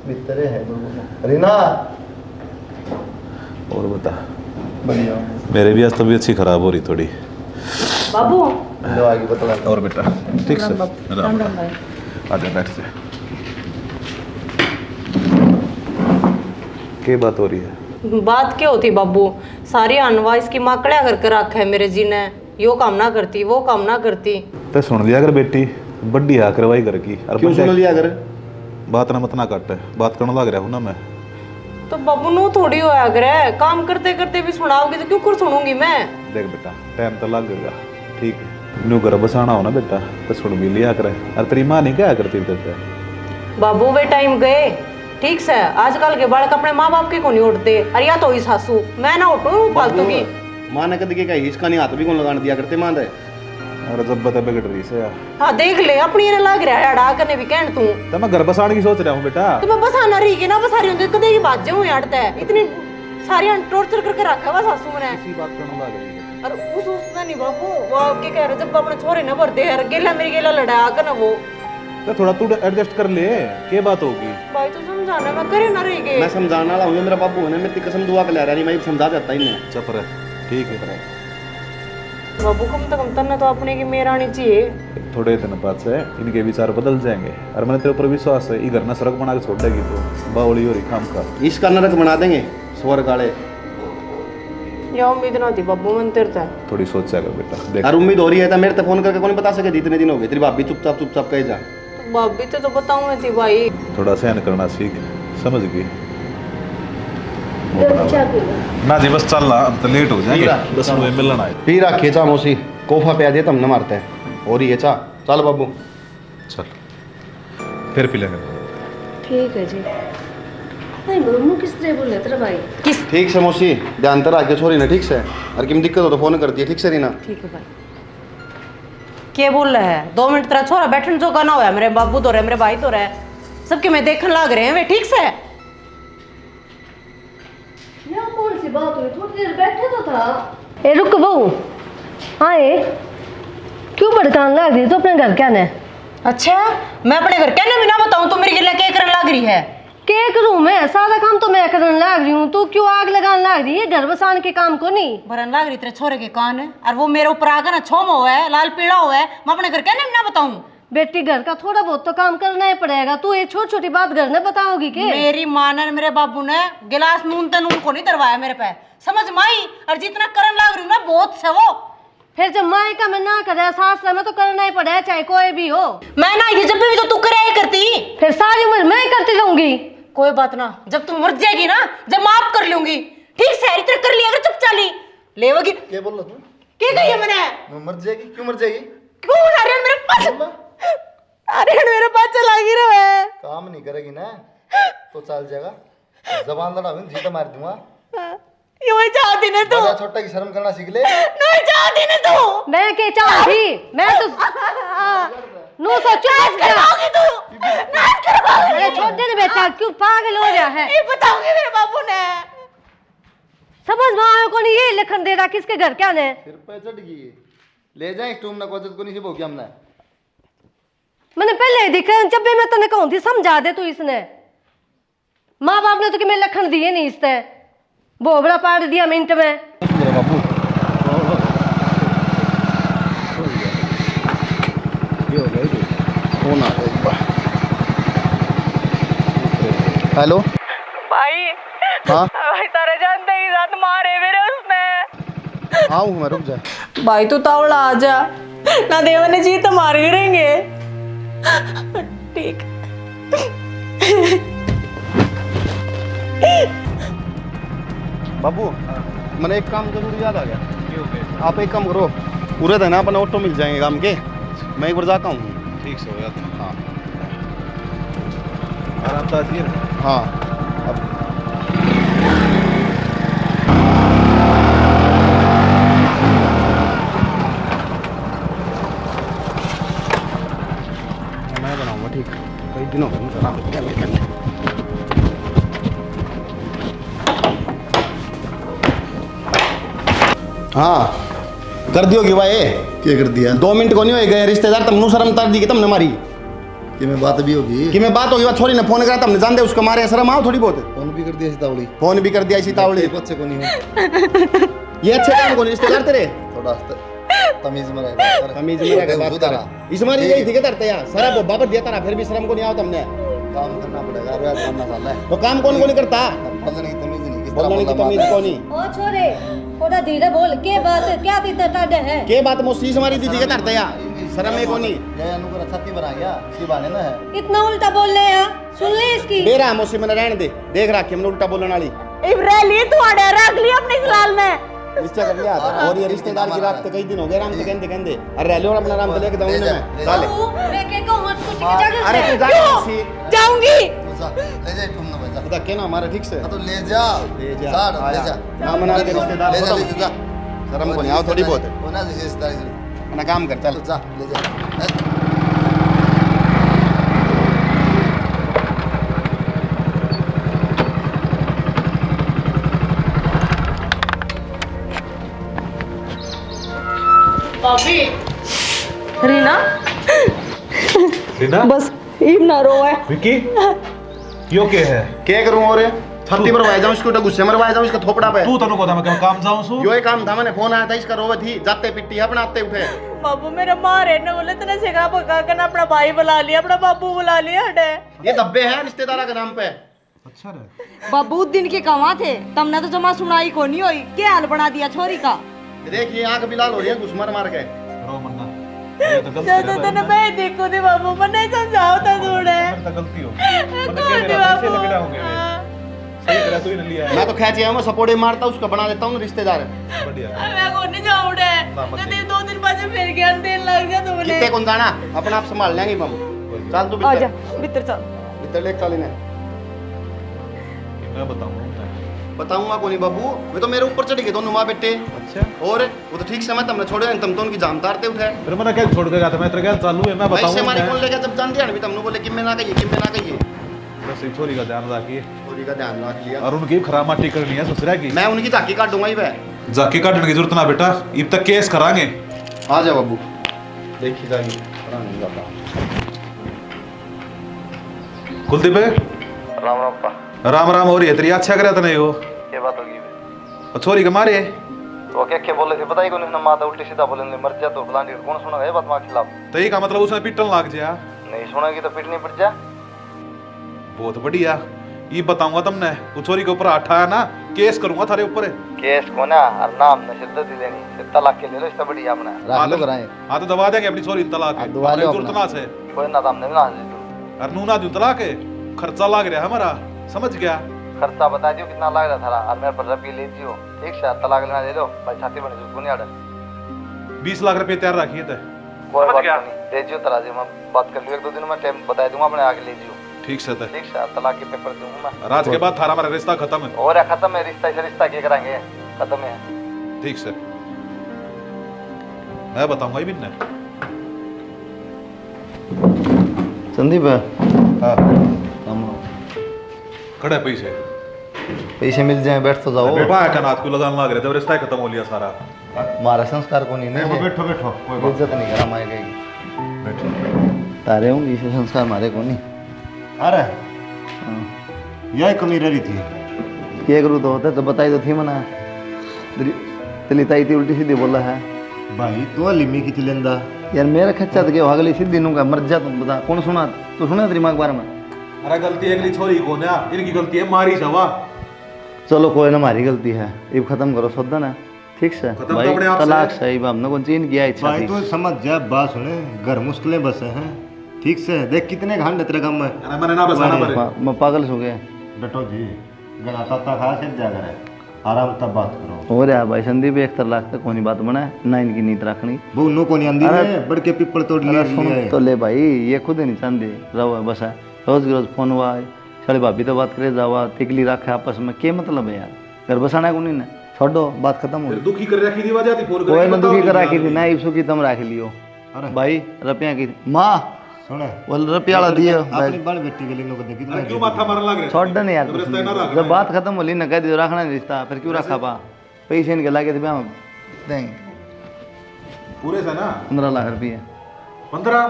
Speaker 2: मित्र है बाबू। रीना
Speaker 7: और बता।
Speaker 2: बढ़िया
Speaker 7: मेरे भी आज तबीयत सी खराब हो रही थोड़ी।
Speaker 3: बाबू
Speaker 2: दवा की बतला।
Speaker 7: और बेटा ठीक से
Speaker 3: राम राम भाई।
Speaker 7: आजा बैठ से। क्या बात हो रही है?
Speaker 3: बात क्या होती बाबू, सारी अनवा इसकी माकड़िया करके रखा है मेरे जी ने, यो काम ना करती वो काम ना करती।
Speaker 7: तो सुन लिया कर बेटी, बड्डी आ करवाई घर की। और
Speaker 6: क्यों सुन लिया कर?
Speaker 7: बात ना मत ना काट, बात करने लग रहा हूँ ना मैं।
Speaker 3: तो बाबू नो थोड़ी होया करे, काम करते करते भी सुनाओगे तो क्यों कर सुनूंगी मैं।
Speaker 7: देख बेटा टाइम तो लगेगा, ठीक है। न्यू घर बसाना हो ना बेटा तो सुन भी लिया करे। और तेरी माँ नहीं क्या करती तेरे?
Speaker 3: बाबू वे टाइम गए, ठीक से। आजकल के बालक अपने माँ बाप के को नहीं उठते, अरे या तो ही सासू, मैं ना उठूं फालतू की।
Speaker 6: माँ ने कद के कही इसका नहीं हाथ भी कौन लगाने दिया करते माँ दे।
Speaker 7: और जब बता बिगड़ रही से यार।
Speaker 3: हाँ देख ले, अपनी ने लग रहा है अड़ा करने भी कहन तू।
Speaker 7: तो मैं घर बसाने की सोच रहा हूँ बेटा।
Speaker 3: तो मैं बसाना रही के ना बसा रही हूँ, कदे की बात जाऊँ यार तय इतनी सारी टॉर्चर करके रखा हुआ सासू ने।
Speaker 7: इसी बात करने लग रही है।
Speaker 3: और उस उसने नहीं बाबू, वो क्या कह रहे जब अपने छोरे न भरते यार, गेला मेरी गेला लड़ा कर ना वो।
Speaker 7: तो थोड़ा तू एडजस्ट कर ले, क्या बात होगी?
Speaker 3: भाई तो समझाना, मैं करे ना रही के।
Speaker 6: मैं समझाने वाला हूँ, मेरा बाबू है ना, मैं तेरी कसम दुआ के ले रहा नहीं, मैं समझा देता ही नहीं।
Speaker 7: चुप रह, ठीक है।
Speaker 3: बाबू कम से कम तन्ने तो अपने की मेरा आनी चाहिए।
Speaker 7: थोड़े दिन बाद से इनके विचार बदल जाएंगे। और मैंने तेरे ऊपर विश्वास है, ये घर ना सड़क बना के छोड़ देगी तो बावली हो रही खाम का।
Speaker 6: इसका नरक बना देंगे स्वर्ग वाले।
Speaker 3: या उम्मीद ना थी बाबू मन तेरे से।
Speaker 7: थोड़ी सोचा कर बेटा, देख।
Speaker 6: और उम्मीद हो रही है तो मेरे तक फोन करके कौन बता सके इतने दिन हो गए, तेरी भाभी चुपचाप चुपचाप कह जा।
Speaker 3: तो भाभी तो बताऊं मैं थी भाई।
Speaker 7: थोड़ा सहन करना सीख, समझ गई? ना जी बस चल रहा, अब तो लेट हो जाएंगे। बस मुझे मिलना है।
Speaker 6: पी रखिए चा मौसी, कोफा पे आ दिया तो हमने मारते हैं। हो रही है चा, चल बाबू।
Speaker 7: चल फिर पी लेंगे।
Speaker 5: ठीक है जी। नहीं मम्मू किस तरह बोले तेरा भाई?
Speaker 6: ठीक से मौसी, ध्यान तो रखिए छोरी ना, ठीक से। और किम दिक्कत हो तो फोन कर दिए, ठीक से रीना।
Speaker 3: ठीक है भाई। क्या बोल रहा है? 2 मिनट तेरा छोरा बैठने जो गाना होया, मेरे बाबू तो रहे, मेरे भाई तो रहे, सबके मैं देखने लग रहे हैं वे, ठीक से।
Speaker 5: यहाँ कौन सी बात हुई? थोड़ी देर बैठे तो था। ए रुक बहू, आए क्यों भड़काने लग रही? तो अपने घर क्या ने?
Speaker 3: अच्छा, मैं अपने घर कहने भी ना बताऊं तो मेरी गिला क्या करने लग रही है?
Speaker 5: क्या करूं मैं? सारा काम तो मैं करने लग रही हूँ, तू क्यों आग लगाने लग रही है? घर बसाने के काम को नहीं
Speaker 3: भरन लग रही तेरे छोरे के कान है, और वो मेरे ऊपर आकर ना छोम हुआ है, लाल पीला हुआ है, मैं अपने घर कहने भी ना बताऊं?
Speaker 5: बेटी घर का थोड़ा बहुत तो काम करना ही पड़ेगा। तू ये छोटी छोटी बात घर ने बताओगी के?
Speaker 3: मेरी माँ ने मेरे बाबू ने गिलास नून ते नून को नहीं दरवाया मेरे पे, समझ माई। और जितना करन लग रही हूँ ना बहुत से वो।
Speaker 5: फिर जब माँ का मैं ना करे, सास में तो करना ही पड़ेगा, चाहे कोई भी हो।
Speaker 3: मैं ना ये जब भी तो तू करे करती,
Speaker 5: फिर सारी उम्र मैं करती रहूंगी।
Speaker 3: कोई बात ना, जब तू मर जाएगी ना, जब माफ कर लूंगी, ठीक से इतना कर लिया अगर चुप चाली लेवगी।
Speaker 2: क्या बोल रहा तू?
Speaker 3: क्या कही है मैंने?
Speaker 2: मर जाएगी? क्यों मर जाएगी?
Speaker 3: क्यों आ रहे मेरे पास? अरे मेरे पास चला गिरा है।
Speaker 2: काम नहीं करेगी ना तो चल जाएगा। जबान लड़ा हुई जीता मार दूंगा।
Speaker 3: ये वही चाहती ने तू,
Speaker 2: बड़ा छोटा की शर्म करना सीख ले।
Speaker 3: नहीं चाहती ने तू।
Speaker 5: मैं क्या चाहती? मैं तो नो सोचो
Speaker 3: करवाओगी तू, नाच करवाओगी।
Speaker 5: अरे छोड़ दे बेटा, क्यों पागल हो रहा है?
Speaker 3: ये बताऊंगी मेरे बाबू ने।
Speaker 5: समझ में आया को नहीं? ये लिखन दे रहा किसके घर क्या ने?
Speaker 2: सिर पे चढ़ गई है। ले जाए तुम ना कोजत को नहीं से भोगी हमने।
Speaker 5: मैंने पहले ही देखा, जब भी मैं तने कहूँ थी समझा दे तू। इसने माँ बाप ने तो कि मैं लखन दिए नहीं, इससे बोबड़ा पाड़ दिया मिनट में।
Speaker 6: हेलो
Speaker 3: भाई,
Speaker 6: हाँ
Speaker 3: भाई तारे जानते ही साथ मारे मेरे उसने।
Speaker 6: आऊँ मैं, रुक जा।
Speaker 3: भाई तू तावड़ा आ जा ना, देवने जी तो मार गिरेंगे। ठीक।
Speaker 6: बाबू मैंने एक काम जरूरी याद आ गया। आप एक काम करो, पूरे दिन अपने ऑटो मिल जाएंगे काम के, मैं एक बार जाता हूँ।
Speaker 7: ठीक से हो जाता है।
Speaker 6: हाँ
Speaker 7: आराम से आती है।
Speaker 6: हाँ मैं बनाऊंगा, ठीक। कई दिनों में बना देते हैं। हाँ कर दियोगी भाई।
Speaker 2: क्या कर दिया
Speaker 6: 2 मिनट को नहीं हो गए रिश्तेदार तुमने शर्म तार दी कि तुमने मारी
Speaker 2: कि मैं बात भी होगी
Speaker 6: कि मैं बात होगी छोरी ने फोन करा तुमने जान दे उसको मारे शर्म आओ थोड़ी बहुत
Speaker 2: फोन भी कर दिया सीतावली
Speaker 6: फोन भी कर दिया इसी तावड़ी
Speaker 2: बच्चे को नहीं हूँ
Speaker 6: ये अच्छे काम को नहीं रिश्तेदार तेरे
Speaker 2: थोड़ा तमीज में रहेगा
Speaker 6: तमीज में रहकर बात कर इस मारी यही थी कि तरते यार सारा बोबा पर दिया तारा फिर भी शर्म को नहीं आओ तुमने
Speaker 2: काम करना पड़ेगा रोज करना साला है
Speaker 6: तो काम कौन को नहीं करता
Speaker 2: बोलने की तमीज नहीं किस
Speaker 6: बोलने की तमीज को नहीं
Speaker 5: ओ छोरे थोड़ा धीरे बोल के बात क्या इतना टाडे है
Speaker 6: के बात मोसी से मारी थी कि तरते यार शर्म है को नहीं
Speaker 2: ये अनुकर छाती बना गया इसी बहाने ना है
Speaker 5: इतना उल्टा बोल रहे हैं सुन ले इसकी
Speaker 6: बेरा मोसी मैंने रहने दे देख रखी हमने उल्टा बोलने वाली
Speaker 4: इब्राहिम तू अड़े रख लिया अपने खिलाल में
Speaker 6: इससे कर लिया और ये रिश्तेदार की रात कई दिन हो गए राम तो कहते कहते अरे रह लो अपना राम तो लेके जाऊंगी मैं साले
Speaker 5: मैं के कहूं मत कुछ की जगह
Speaker 6: अरे
Speaker 5: से
Speaker 6: तू जा मोसी
Speaker 4: जाऊंगी
Speaker 2: तो जा ले जा तुम ना बजा
Speaker 6: खुदा कहना हमारा ठीक से
Speaker 2: तो ले जा
Speaker 6: ले जा
Speaker 2: साड़ ले जा
Speaker 6: ना मना के रिश्तेदार
Speaker 2: ले जा
Speaker 6: खत्म।
Speaker 2: ले जा
Speaker 6: शर्म को नहीं आओ थोड़ी बहुत
Speaker 2: होना से रिश्तेदारी
Speaker 6: अपना काम कर चल
Speaker 2: तो जा ले जा
Speaker 4: रीना
Speaker 7: रीना
Speaker 4: बस इब ना रो है
Speaker 7: विकी यो के है
Speaker 6: क्या करूं और छाती पर वाया जाऊं इसको तो गुस्से मरवाया जाऊं इसका थोपड़ा पे
Speaker 7: तू तनु को था मैं काम जाऊं सु
Speaker 6: यो ही काम था मैंने फोन आया था इसका रोवे थी जाते पिट्टी अपना आते उठे
Speaker 4: बाबू मेरा मारे ने बोले तने सिखा पका कर अपना भाई बुला लिया अपना बाबू बुला लिया हटे
Speaker 6: ये धब्बे हैं रिश्तेदारा के नाम पे
Speaker 7: अच्छा रे
Speaker 4: बाबू दिन के कहाँ थे तुमने तो जमा सुनाई को नहीं हुई क्या हाल बना दिया छोरी का
Speaker 6: देखिए आंख भी लाल हो रही है घुसमर मार के
Speaker 7: रो मन्ना ये तो गलती
Speaker 4: तो तने मैं देखो दे बाबू मने समझाओ तो थोड़े
Speaker 7: मेरी तो गलती हो मैंने क्या मेरा पैसे लगड़ा होंगे सही तरह तू ही नहीं लिया है
Speaker 6: मैं तो खेच आया मैं सपोर्टे मारता उसको बना देता हूँ रिश्तेदार
Speaker 7: बढ़िया
Speaker 4: मैं को नहीं जाऊंगा कदे 2 दिन बाद फिर ज्ञान देने लग जा तुमने
Speaker 6: कितने कौन जाना अपना आप संभाल लेंगे हम चल तू
Speaker 4: आजा
Speaker 6: भीतर
Speaker 4: भीतर चल
Speaker 6: भीतर लेके चल इन्हें
Speaker 7: मैं बताऊंगा
Speaker 6: बताऊंगा कौन बाबू वे तो मेरे ऊपर चढ़ गए दोनों माँ बेटे
Speaker 7: अच्छा
Speaker 6: और वो तो ठीक समय तुमने छोड़े तुम तो उनकी जान तारते उठे
Speaker 7: फिर मैंने क्या छोड़ के गया था मैं तेरे क्या चालू है मैं
Speaker 6: भाई से
Speaker 7: बताऊंगा
Speaker 6: हमारी कौन लेके जब जान दिया भी तुमने बोले कि मैं ना कहिए
Speaker 7: बस एक छोरी का ध्यान रखिए
Speaker 6: छोरी का ध्यान रख लिया
Speaker 7: और उनकी खराब माटी करनी है ससुरा की
Speaker 6: मैं उनकी झाकी काट दूंगा ही वह
Speaker 7: जाके काटने की जरूरत ना बेटा इब तक केस करांगे
Speaker 6: आ जा बाबू देखी जाएगी
Speaker 7: कुलदीप
Speaker 2: राम राम पा
Speaker 7: राम राम हो रही है तेरी अच्छा करे तने हो
Speaker 2: ये बात होगी
Speaker 7: और छोरी के मारे
Speaker 2: तो क्या बोले थे बताइए कौन ना माता उल्टी सीधा बोले मर जा तो प्लांट कौन सुना ये बात मां खिलाफ
Speaker 7: तो ये का मतलब उसने पिटन लाग जा
Speaker 2: नहीं सुनेगी तो पिटनी पड़ जा
Speaker 7: बहुत बढ़िया ये बताऊंगा तुमने वो छोरी के ऊपर हाथ आया ना केस करूंगा थारे ऊपर
Speaker 2: केस को ना और नाम न शिद्दत ही लेनी से तलाक के ले लो इससे बढ़िया अपना रख लो कराए
Speaker 7: हाँ तो दबा देंगे अपनी छोरी तलाक के
Speaker 2: दबा लो
Speaker 7: जरूरत ना से
Speaker 2: कोई ना सामने ना
Speaker 7: और नू ना दूं तलाक के खर्चा लाग रहा है हमारा समझ गया
Speaker 2: खर्चा बता दियो कितना लग रहा था और मेरे पर रबी ले जियो ठीक से तलाक लेना ले लो भाई छाती बने जो नहीं आड़े
Speaker 7: 20 लाख रुपए तैयार रखिए थे
Speaker 2: कोई बात नहीं ले जियो तरा जी मैं बात कर लियो 1-2 दिन में टाइम बता दूंगा अपने आगे ले जियो
Speaker 7: ठीक से थे
Speaker 2: ठीक से तलाक के पेपर दूंगा मैं
Speaker 7: रात के बाद थारा हमारा रिश्ता खत्म है
Speaker 2: और खत्म है रिश्ता से रिश्ता क्या कराएंगे खत्म है
Speaker 7: ठीक से मैं बताऊंगा ही बिन्ने
Speaker 2: संदीप
Speaker 7: हाँ
Speaker 2: हम
Speaker 7: खड़े पैसे
Speaker 2: पैसे मिल जाए बैठ तो जाओ
Speaker 7: बेटा का नाथ को लगान लग रहे थे रिश्ता ही खत्म हो लिया सारा
Speaker 2: हमारा संस्कार को नहीं
Speaker 1: बैठो
Speaker 2: नहीं
Speaker 1: बैठो बैठो कोई बात
Speaker 2: इज्जत नहीं करा माए गई
Speaker 1: बैठो
Speaker 2: तारे होंगे इसे संस्कार मारे को नहीं
Speaker 1: अरे यही कमी रही थी
Speaker 2: क्या करूँ तो होता तो बताई तो थी मना तेरी ताई थी उल्टी सीधी बोला है
Speaker 1: भाई तू लिमी की लेंदा
Speaker 2: यार मेरा खच्चा तो क्या अगली सीधी नूंगा मर जा तुम बता कौन सुना तू सुना तेरी माँ के बारे में
Speaker 7: अरे गलती अगली छोरी को ना इनकी गलती है मारी सवा
Speaker 2: चलो कोई ना हमारी गलती है ये खत्म करो सौदा ना ठीक से
Speaker 7: खत्म तो
Speaker 2: भाई
Speaker 7: अपने आप से
Speaker 2: तलाक सही हमने कौन चीन किया इच्छा
Speaker 1: भाई
Speaker 2: थी
Speaker 1: तू समझ जा बात सुने घर मुश्किलें बसे हैं ठीक से देख कितने घंटे तेरे काम में
Speaker 7: अरे मैंने ना बसाना पड़े
Speaker 2: मैं पागल हो गया
Speaker 1: बैठो जी गला ताता खा से जा करे आराम तब बात करो
Speaker 2: हो रहा भाई संदीप 1 लाख तक कोई बात बना ना इनकी नीत रखनी
Speaker 1: वो नो को नहीं आंदी
Speaker 2: अरे,
Speaker 1: है बड़ के पिपल तोड़
Speaker 2: अरे
Speaker 1: लिया
Speaker 2: सुन तो ले भाई ये खुद ही नहीं चाहते रहो बस है रोज फोन हुआ साड़ी भाभी तो बात करे जावा तिकली रखे आपस में क्या मतलब है यार घर बसाना को नहीं ना छोड़ो बात खत्म हो
Speaker 7: फिर दुखी कर रखी थी वजह थी फोन
Speaker 2: कोई ना दुखी करा की थी ना इप्सु की तुम रख लियो
Speaker 1: अरे
Speaker 2: भाई रुपया की माँ
Speaker 1: सुने
Speaker 2: बोल रुपया वाला दियो
Speaker 1: अपनी बड़ बेटी के लिए नो को देखी
Speaker 7: अरे क्यों माथा मारने लग रहे
Speaker 2: छोड़ दे यार
Speaker 7: जब रिश्ता ही ना रखना
Speaker 2: जब बात खत्म होली ना कह दियो रखना नहीं रिश्ता फिर क्यों रखा पा पैसे इनके लागे थे देंगे
Speaker 7: पूरे से ना
Speaker 2: 15 लाख रुपये
Speaker 7: 15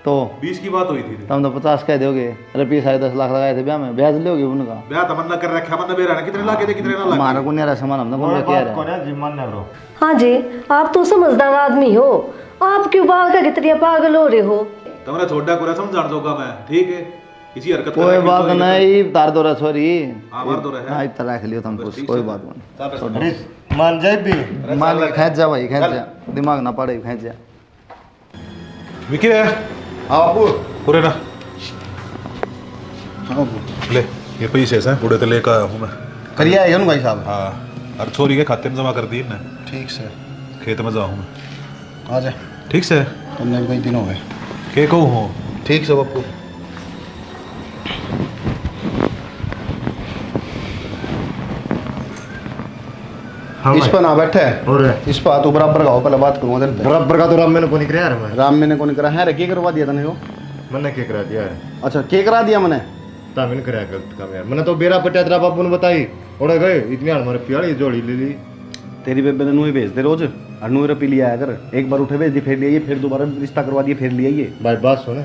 Speaker 2: तो
Speaker 7: 20 की बात हुई थी।
Speaker 2: तुम तो 50 कह दोगे, रुपये 10.5 लाख लगाए थे ब्याह में, ब्याज लोगे उनका?
Speaker 7: ब्याह तमन्ना कर रखा मन बेरा कितने लागे थे कितने ना लागे।
Speaker 2: हमारा को नहीं सामान हमने कौन किया है?
Speaker 1: कोने जिम्मन ने ब्रो
Speaker 5: हाँ जी, आप तो समझदार आदमी हो, आप क्यों बाल का कितनी पागल हो रहे हो?
Speaker 7: तुमने छोड़ा कुरा समझाण जोगा मैं, ठीक है इसी हरकत कर
Speaker 2: कोई
Speaker 7: रखी
Speaker 2: बात
Speaker 7: तो ये
Speaker 2: नहीं, तार दो सॉरी।
Speaker 7: आभार तो रहे।
Speaker 2: हाँ इतना रख लियो तुम कुछ, कोई बात नहीं।
Speaker 1: अरे मान जाए भी
Speaker 2: मान ले, खेच जा भाई, खेच जा, दिमाग ना पड़े, खेच जा।
Speaker 7: विकी है
Speaker 6: हाँ बापू
Speaker 7: पूरे ना ले ये पैसे से पूरे तो लेकर आया हूँ मैं।
Speaker 6: करिए आए भाई साहब।
Speaker 7: हाँ और छोरी के खाते में जमा कर दी ना।
Speaker 6: ठीक से
Speaker 7: खेत में जाऊँ मैं।
Speaker 6: आ जाए,
Speaker 7: ठीक से
Speaker 6: तुमने भी कई दिन हो गए।
Speaker 7: के कहूँ हो
Speaker 6: ठीक से बापू। इस पर ना बैठे
Speaker 1: और
Speaker 6: इस पर तू बराबर का हो, पहले बात करूँ उधर।
Speaker 1: बराबर का तो राम मैंने को नहीं कराया मैं।
Speaker 6: राम मैंने कौन करा है, क्या करवा दिया तने हो?
Speaker 1: मैंने क्या करा दिया है?
Speaker 6: अच्छा क्या करा दिया मैंने?
Speaker 1: तामिन कराया गलत काम यार। मैंने तो बेरा पटिया तेरा बाबू ने बताई, उड़े गए इतनी हमारे प्यारी जोड़ी ले ली।
Speaker 6: तेरी बेबे ने नूही भेज दे रोज, और नूही रुपये लिया है कर, एक बार उठे भेज दी फिर लिए, फिर दोबारा रिश्ता करवा दिया फिर लिया ये।
Speaker 1: भाई बात सुन,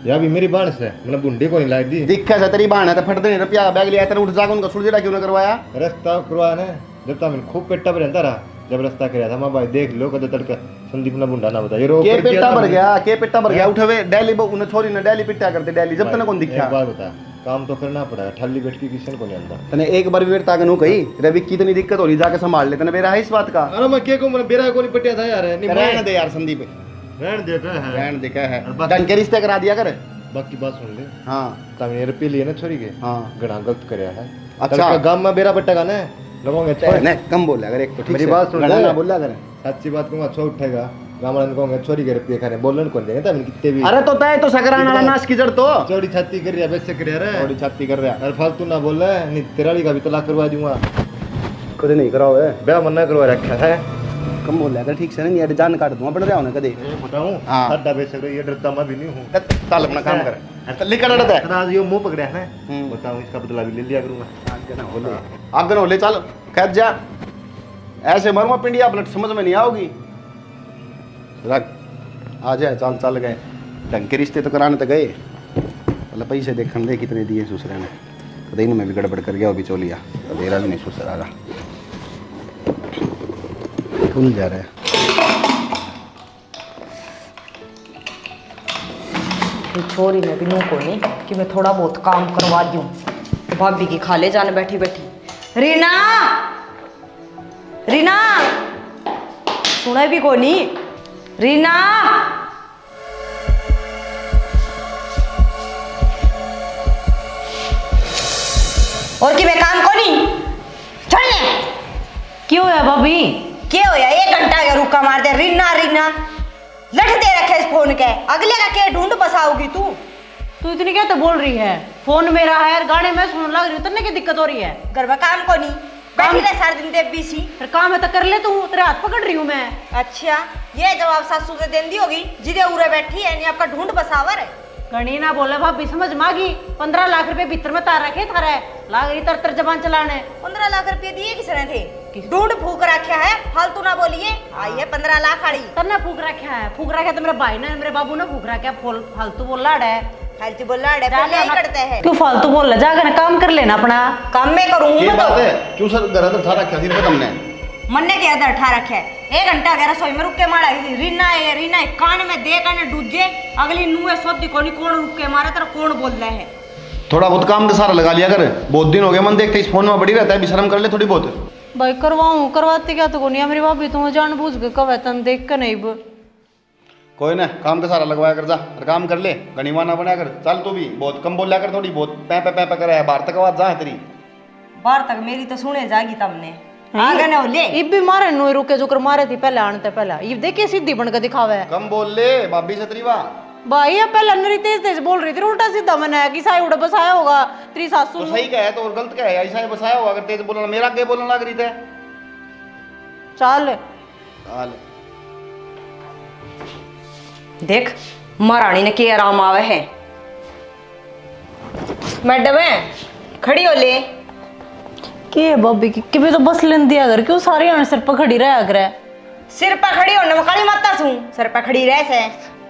Speaker 1: या भी मेरी बाण से मैंने बुंडी को नहीं लाई दी।
Speaker 6: दिखा से तेरी बहन है तो फट दे रुपया बैग लिया तेरे, उठ जाकर उनका सुलझेड़ा क्यों ना करवाया?
Speaker 1: रास्ता करवाया ना, जब तामिन खूब पेटा पर रहता रहा, जब रास्ता कराया था मैं भाई देख लो कदे तड़का संदीप ने बुंडा ना बताया रो
Speaker 6: के
Speaker 1: कर दिया
Speaker 6: पेटा
Speaker 1: था
Speaker 6: भर
Speaker 1: मैंने।
Speaker 6: गया, के पेटा भर गया, उठे हुए डेली उन्हें छोरी ने डेली पिट्टा करते डेली, जब तने कौन दिखा?
Speaker 1: एक बार बता, काम तो करना पड़ा है, ठल्ली बैठ के किसी को नहीं आता।
Speaker 6: तने एक बार भी ताकत नु कही रवि की इतनी दिक्कत हो रही, जाके संभाल ले, तने बेरा है इस बात का?
Speaker 1: अरे मैं के को मैंने बेरा को नहीं पटिया था यार, नहीं
Speaker 6: रहने दे यार संदीप,
Speaker 1: रहन दे का है।
Speaker 6: रहने दे क्या है,
Speaker 1: और बाकी-
Speaker 6: ढंग के रिश्ते करा दिया कर।
Speaker 1: बाकी बात सुन ले,
Speaker 6: हाँ
Speaker 1: तामिन रुपये लिए ना छोरी के,
Speaker 6: हाँ
Speaker 1: गणा गलत करया है।
Speaker 6: अच्छा।
Speaker 1: तड़का गांव में बेरा पट्टा का ना लगोगे
Speaker 6: नहीं कम बोला अगर एक तो ठीक
Speaker 1: मेरी
Speaker 6: से,
Speaker 1: बात सुन
Speaker 6: गणा
Speaker 1: ले।
Speaker 6: ना बोला कर।
Speaker 1: सच्ची बात कहूँगा अच्छा उठेगा, गाँव वाले कहूँगा छोरी के रुपये खाने बोलने कौन देंगे तामिन कितने भी।
Speaker 6: अरे तो तय तो सकरान वाला नाश की जड़ तो
Speaker 1: चौड़ी छाती कर रहा है, वैसे कर रहा है।
Speaker 6: थोड़ी छाती कर रहा
Speaker 1: अरे फालतू ना बोल रहा है, नहीं तेराली का भी तलाक करवा दूंगा।
Speaker 6: कदे नहीं कराओ है,
Speaker 1: ब्याह मना करवा रखा है।
Speaker 6: कम बोला कर ठीक से नहीं यार, जान काट दूंगा पड़ रहा हूं कदे।
Speaker 1: बताऊं
Speaker 6: हाँ।
Speaker 1: हड्डा बेचक ये डरता मैं भी नहीं हूँ।
Speaker 6: चल अपना काम कर, लिखा डरता है।
Speaker 1: आज ये मुंह पकड़ा है ना,
Speaker 6: हम्म।
Speaker 1: बताऊं इसका बदला भी ले लिया करूंगा।
Speaker 6: आगे ना हो ले, चल खैर जा, ऐसे मरमा पिंडिया अपना समझ में नहीं आओगी। रख आ जाए, चल चल गए, ढंग के रिश्ते तो कराने तो गए, मतलब पैसे देखने दे कितने दिए ससुरे ने, कदे में भी गड़बड़ कर गया वो बिचौलिया, तेरा भी नहीं ससुरा रहा, भूल जा रहा है।
Speaker 4: छोरी में भी नू को नहीं कि मैं थोड़ा बहुत काम करवा दूं, तो भाभी की खाले जाने बैठी बैठी रीना रीना सुना भी को नहीं रीना। और कि मैं काम को नहीं छोड़ने
Speaker 3: क्यों है भाभी?
Speaker 4: क्या होया, 1 घंटा के रुका मार दे रीना रीना लठ दे रखे इस फोन के, अगले का क्या ढूंढ बसाओगी तू?
Speaker 3: तू इतनी क्या तो बोल रही है? फोन मेरा है और गाने में सुन लग रही हूँ, तन्ने की दिक्कत हो रही है?
Speaker 4: घर में काम को नहीं बैठी रहे सारा दिन देव बीसी।
Speaker 3: फिर काम है तो कर ले तू, तेरे हाथ पकड़ रही हूँ मैं।
Speaker 4: अच्छा ये जवाब सासू से देंदी होगी जिदे उरे बैठी है, नहीं आपका ढूंढ बसावर है।
Speaker 3: गणी ना बोले भाभी, समझ मांगी 15 लाख रुपए भीतर में तार रखे थारा है, लाग रही तर जबान चलाने।
Speaker 4: 15 लाख रुपये दिए किसने थे? ढूंढ फूक रखा है, फालतू ना बोलिए। आई है 15 लाख आड़ी,
Speaker 3: तन्ने फूक रखा है, फूक रखा है तो मेरे भाई ने मेरे बाबू ने फूक रखा है, फालतू बोल रहा है।
Speaker 4: फालतू बोल रहा है, बोले ही करते हैं।
Speaker 3: क्यों फालतू बोल रहा, जाकर काम कर लेना अपना।
Speaker 4: काम में करूँ
Speaker 6: ये
Speaker 4: मैं
Speaker 6: बात
Speaker 4: तो
Speaker 6: है, क्यों सर घर तो था रखा थी तुमने?
Speaker 4: मन्ने के अंदर ठा रखे है, 1 घंटा गया रसोई में रुक के मारा रीना है कान में दे कान डूजे, अगली नुए सोती कोनी कौन रुक के मारा तेरा कौन बोल रहा है?
Speaker 6: थोड़ा बहुत काम तो सारा लगा लिया कर, बहुत दिन हो गए मन देखते इस फोन में बड़ी रहता है, भी शर्म कर ले थोड़ी बहुत।
Speaker 3: भाई करवाऊँ, करवाती क्या तो नहीं मेरी भाभी, तुम जानबूझ के कवे तन देख के नहीं
Speaker 6: कोई ना, काम का सारा लगवाया कर, जा और काम कर ले, गणिवा ना बना कर। चल तू भी बहुत कम बोलिया कर, थोड़ी बहुत पै करे है, बाहर तक आवाज जा है तेरी।
Speaker 4: बाहर तक मेरी तो सुने जागी तमने आगे न ले।
Speaker 3: इब भी मारे नुई रुके जो कर मारे थी पहले आने पहले, ये देखिए सीधी बन के दिखावे है।
Speaker 6: कम बोल ले भाभी से तेरी वाह।
Speaker 3: भाई अब पहले नरी तेज तेज बोल रही थी, उल्टा सीधा मैंने कि साई उड़ा बसाया होगा तेरी सासू
Speaker 6: तो
Speaker 3: ने।
Speaker 6: सही कहे तो और गलत कहे, ऐसा ही बसाया होगा, अगर तेज बोलना मेरा क्या बोलना लग रही थे।
Speaker 3: चल
Speaker 6: चल
Speaker 4: देख महारानी ने क्या आराम आवे है। मैडम है खड़ी हो ले।
Speaker 3: के बब्बी की भी तो बस लेन दिया कर, क्यों सारे आने सिर पर खड़ी रहा करे?
Speaker 4: सिर पे खड़ी हो नमकाली माता सू सिर पे खड़ी रह से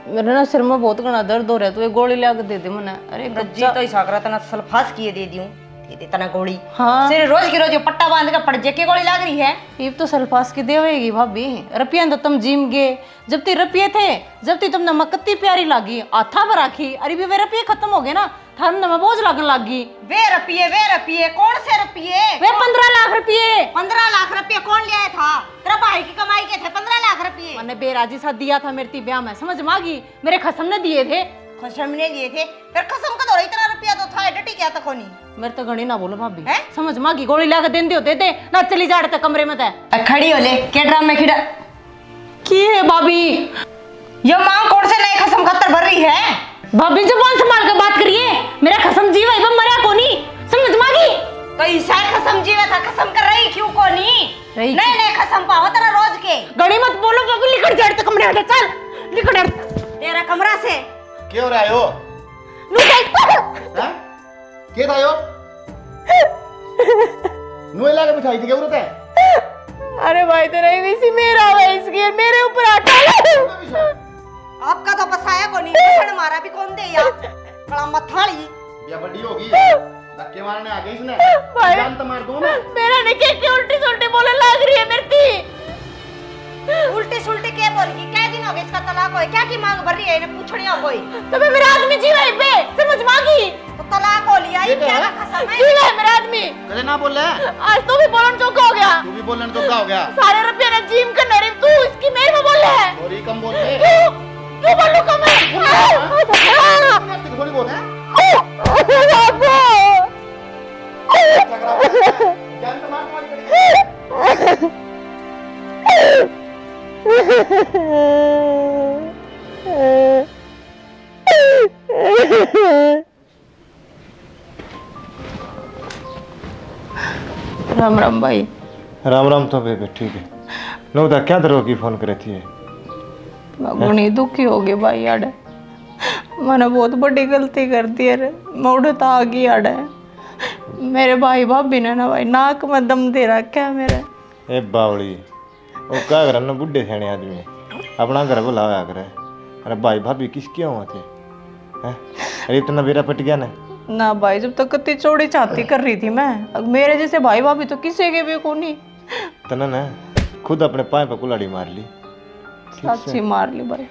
Speaker 3: मेरे ना सिर में बहुत घना दर्द हो रहा है, तो एक गोली ला के दे दे मने। अरे
Speaker 4: जी तो इस आगरा तना सल्फास किए दे दियो दे दे तना गोली।
Speaker 3: हाँ।
Speaker 4: सिर रोज की रोज पट्टा बांध के पड़ जे के गोली लाग रही है।
Speaker 3: ये तो सल्फास की देवेगी भाभी। रुपया तो तुम जिम गए, जब ती रुपये थे, जब ती तुम नमक कितनी प्यारी लागी, आथा पर राखी। अरे भी वे रुपये खत्म हो गए ना, थान नमक बोझ लगन लागी।
Speaker 4: वे रुपये कौन से रुपये?
Speaker 3: वे 15 लाख रुपये।
Speaker 4: 15 लाख रुपये कौन लिया था? तेरा भाई की कमाई के थे 15 लाख रुपये।
Speaker 3: मैंने बेराजी सा दिया था मेरे ती ब्याह में, समझ मागी। मेरे खसम ने दिए थे।
Speaker 4: खसम ने लिए थे? तेरा खसम का तो इतना रुपया तो था, डटी क्या तक होनी।
Speaker 3: मेरे तो घड़ी ना बोलो भाभी,
Speaker 4: हैं?
Speaker 3: समझ मागी। गोली ला के देन दियो दे दे ना, चली जा रहे कमरे में ते।
Speaker 4: खड़ी हो ले के ड्राम में खिड़ा
Speaker 3: की है भाभी?
Speaker 4: ये मां कौन से नए खसम खतर भर रही है?
Speaker 3: भाभी जुबान संभाल के बात करिए। मेरा खसम जीवा है, मरा कोनी, समझ मागी।
Speaker 4: तो ईसा खसम जीवा था, खसम कर रही क्यों कोनी?
Speaker 3: रही
Speaker 4: नए नए खसम पावा तेरा रोज के।
Speaker 3: घड़ी मत बोलो भाभी, लिखट जा रहे कमरे में, चल लिखट जा।
Speaker 4: तेरा कमरा से
Speaker 6: क्या हो रहा है यो?
Speaker 3: नु चल
Speaker 6: हैं? क्या था यो? नुए लाके बिठाई थी क्या जरूरत है?
Speaker 3: अरे भाई तो नहीं वैसी मेरा है, इसके मेरे ऊपर आटा
Speaker 4: आपका तो बसाया कोनी, बसण मारा भी कौन दे यार। बड़ा मथाड़ी
Speaker 6: या बड़ी होगी धक्के मारने आ गई इसने। जान तो मार दूं मैं।
Speaker 3: मेरा ने के उल्टी सुल्टी बोले लग रही है मेरी थी।
Speaker 4: उल्टी सुल्टी क्या बोलेगी? क्या दिन हो गए इसका तलाक होए? क्या की मांग भर रही है? इन्हें पूछनी हो कोई
Speaker 3: तो मैं मेरा आदमी जीवा है बे, समझ मागी।
Speaker 4: तो तलाक हो लिया, ये क्या का खसम है?
Speaker 3: जीवा है मेरा आदमी।
Speaker 6: तेरे ना बोल रहा है?
Speaker 3: आज तू भी बोलन चौका हो गया।
Speaker 6: तू भी बोलने तो क्या हो गया?
Speaker 3: सारे रुपये ने जिम करने रे, तू इसकी मेरे में बोल रहा है।
Speaker 6: और ये कम बोल रहे
Speaker 3: क्यों क्यों बोलूं कम है?
Speaker 6: थोड़ी बहुत है? जान तो मार तुम्हारी पड़ी।
Speaker 3: राम राम भाई।
Speaker 1: राम राम। तो बेबे ठीक है। नो बता क्या दरो की फोन करे थी?
Speaker 3: घनी दुखी हो गई भाई यार, मैंने बहुत बड़ी गलती कर दी है। मोड़ तो आ गई यार, मेरे भाई भाभी ने ना भाई नाक में दम दे रखा है मेरे।
Speaker 1: ए बावली, वो क्या कर ना बुढ़े सियाने आदमी अपना घर बुलाया करे। अरे भाई भाभी किसके हुआ थे? हैं? अरे इतना बेरा पट गया ना
Speaker 3: भाई, जब तक कितनी चौड़ी छाती कर रही थी मैं, अब मेरे जैसे भाई भाभी तो किसी के भी को नहीं।
Speaker 1: तना ना खुद अपने पाए पे कुल्हाड़ी मार ली।
Speaker 3: साची मार ली भाई।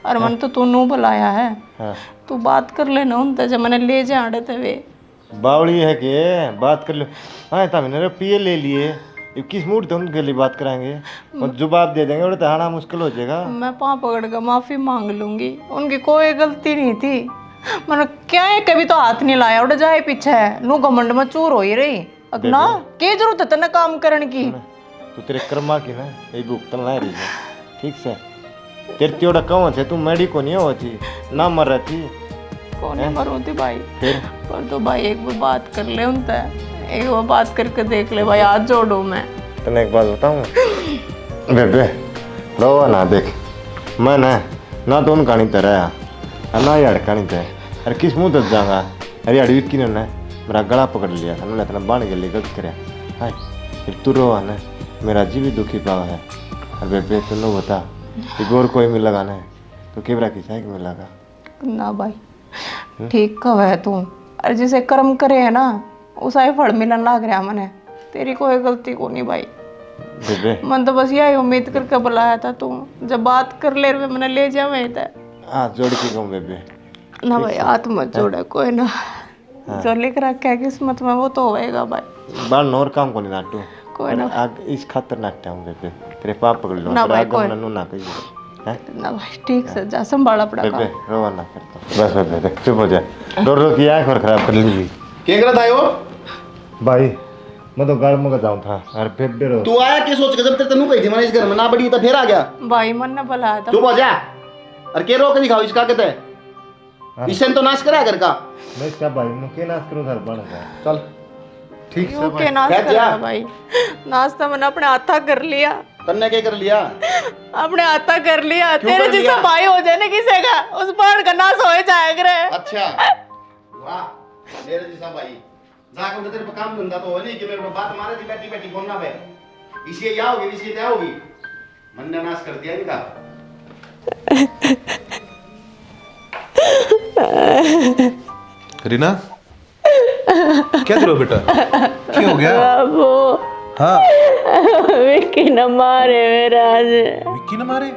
Speaker 3: और मन तो तू नू बुलाया है।
Speaker 1: हाँ।
Speaker 3: तू बात कर लेना उनसे, जब मैंने ले जा रहे थे वे।
Speaker 1: बावली है कि बात कर लो। हाँ था मैंने पिए ले लिए, किस मूड थे उनके लिए बात कराएंगे और जवाब दे देंगे और तहाना मुश्किल हो जाएगा।
Speaker 3: मैं पाँव पकड़ कर माफी मांग लूंगी, उनकी कोई गलती नहीं थी। मैंने क्या है, कभी तो हाथ नहीं लाया, उड़ जाए पीछे है नू घमंड में चूर हो ही रही। अब ना क्या जरूरत है तेने काम करने की?
Speaker 1: तू तेरे कर्मा की ना यही भुगतन ला रही है, ठीक से। तेरे त्योड़ा कौन थे? तू मेडी को नहीं होती ना मर रही थी।
Speaker 3: कौन मरू थी भाई?
Speaker 1: फिर
Speaker 3: पर तो भाई एक बार बात कर ले उनसे, एक बार बात करके देख ले भाई, हाथ जोड़ो। मैं
Speaker 1: तने एक बात बताऊँ बेबे, रो ना देख, मैं ना तो उन कहानी तरह ना यार कहानी तरह। अरे किस मुँह तक जाऊँगा? अरे यार विक्की ने मेरा गला पकड़ लिया था, उन्होंने इतना बाण के लिए गलत कराया। हाय फिर तू रो ना, मेरा जी भी दुखी पावा है। अरे बेबे तुम बता कि और कोई मिलेगा ना तो केवरा की साइक मिलेगा
Speaker 3: ना भाई, ठीक कब है तू। अरे जिसे कर्म करे है ना उसा ही फल मिलन लाग रहा मने, तेरी कोई गलती को नहीं भाई।
Speaker 1: बेबे
Speaker 3: मन तो बस यही उम्मीद करके बुलाया था तू, जब बात कर ले रहे मैंने ले जा वहीं तक।
Speaker 1: हाथ जोड़ के कहूँ बेबे
Speaker 3: ना भाई, हाथ मत जोड़ा कोई ना, जो लिख रखा है किस्मत में वो तो होएगा भाई।
Speaker 1: बाल नोर काम को नहीं नाटू
Speaker 3: कोई ना
Speaker 1: आग इस खातर नाटता हूँ बेबे, तेरे पाप पकड़ लो
Speaker 3: ना भाई,
Speaker 1: आग
Speaker 3: कोई
Speaker 1: ना कहिए हैं
Speaker 3: ना भाई, ठीक से जा, संभाला पड़ा
Speaker 1: बेबे रोवा ना करता बस बेबे चुप हो जा, रो की आँख और खराब कर ली।
Speaker 6: क्या कर रहा था यो?
Speaker 1: भाई मैं तो गाड़ में जाऊँ था। अरे बेबे रो
Speaker 6: तू आया क्या सोच के? जब तेरे तनु कही थी मैंने इस घर में ना बड़ी तो फिर आ गया।
Speaker 3: भाई मन ने बुलाया था।
Speaker 6: चुप हो जा। अरे के रो के दिखाओ इसका कहते हैं इससे तो नाश करा घर का।
Speaker 1: मैं क्या भाई मुझे नाश करूँ घर बन गया।
Speaker 6: चल
Speaker 1: ठीक
Speaker 3: क्यों के नाश
Speaker 6: बैठ
Speaker 3: कर
Speaker 6: जा।
Speaker 3: रहा भाई? नाश्ता मैंने अपने हाथा कर लिया,
Speaker 6: तन्ने क्या कर लिया?
Speaker 3: अपने हाथा कर लिया।
Speaker 6: क्यों
Speaker 3: तेरे
Speaker 6: कर
Speaker 3: जैसा
Speaker 6: लिया?
Speaker 3: भाई हो जाए ना किसी का, उस बार का नाश हो जाए करे।
Speaker 6: अच्छा वाह मेरे जैसा भाई जाकर उधर तेरे पे काम धंधा तो हो नहीं कि मेरे को बात मारे थी बैठी बैठी बोलना है इसी ये आओगी इसी ते आओगी मन ने नाश कर दिया इनका।
Speaker 7: रीना क्या करो बेटा, क्या हो गया?
Speaker 3: बाबू
Speaker 7: हाँ
Speaker 3: विक्की न मारे मेरा आज।
Speaker 7: विक्की ने मारे?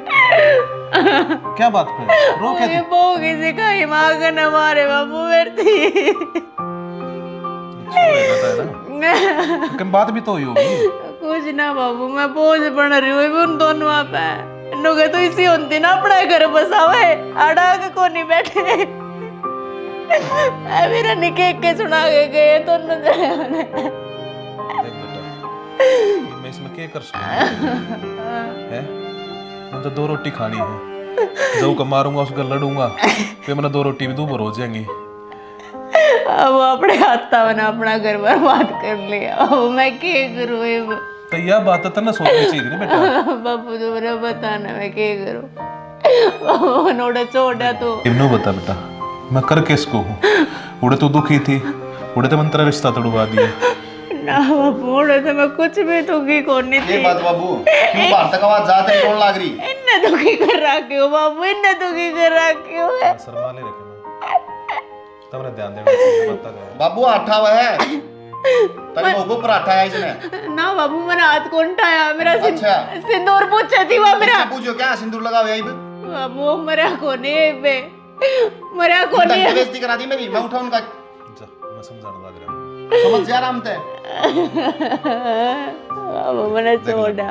Speaker 7: क्या बात पे रो क्या
Speaker 3: ये
Speaker 7: थी?
Speaker 3: बहू किसी का ही माँ का न मारे बाबू मेरे थी।
Speaker 7: लेकिन बात भी तो हुई होगी।
Speaker 3: कुछ ना बाबू, मैं बोझ बन रही हूँ उन दोनों पे। नुगे तो इसी होती ना अपना घर बसावे, आड़ा के को नहीं बैठे। मेरा निके के सुना के गए तो न जाने वाले।
Speaker 7: देख बेटा, मैं इसमें क्या कर सकता है? मैं तो 2 रोटी खानी है, जो को मारूंगा उसको लड़ूंगा, फिर मैंने 2 रोटी भी दूबर हो जाएंगी।
Speaker 3: अब अपने हाथा बना अपना घर बर्बाद कर लिया, अब मैं क्या करूँ अब?
Speaker 7: तो यह बात तो ना सोचनी चाहिए ना बेटा।
Speaker 3: बाबू जो मेरा बताना मैं क्या करूँ? नोड़ा छोड़ा तो
Speaker 7: इन्हों बता बेटा, मैं कर किसको हूँ? उड़े तो दुखी थी, उड़े तो मन तेरा रिश्ता तोड़वा दिया।
Speaker 3: ना बाबू, उड़े तो मैं कुछ भी दुखी को नहीं
Speaker 6: ये
Speaker 3: थी।
Speaker 6: बात बाबू, क्यों बाहर तक आवाज जाते ही टोन लाग रही?
Speaker 3: इन्ने दुखी कर रखे हो बाबू, इन्ने दुखी कर रखे हो।
Speaker 7: शर्मा ले रखे मैं, तब ध्यान देना चाहिए बता दो।
Speaker 6: बाबू आठा हुआ है, तभी वो पराठा है इसने।
Speaker 3: ना बाबू, मैंने हाथ कौन उठाया? मेरा
Speaker 6: अच्छा।
Speaker 3: सिंदूर पूछा थी वो मेरा।
Speaker 6: इससे पूछो क्या सिंदूर लगा हुआ है इब?
Speaker 3: बाबू मरा को नहीं बे, मरा को
Speaker 6: तंग
Speaker 3: नहीं।
Speaker 6: बेइज्जती करा दी मेरी, मैं उठा उनका।
Speaker 7: जा, मैं समझाने लग रहा हूँ।
Speaker 6: समझ जा रहा हम ते।
Speaker 3: बाबू मैंने छोड़ा,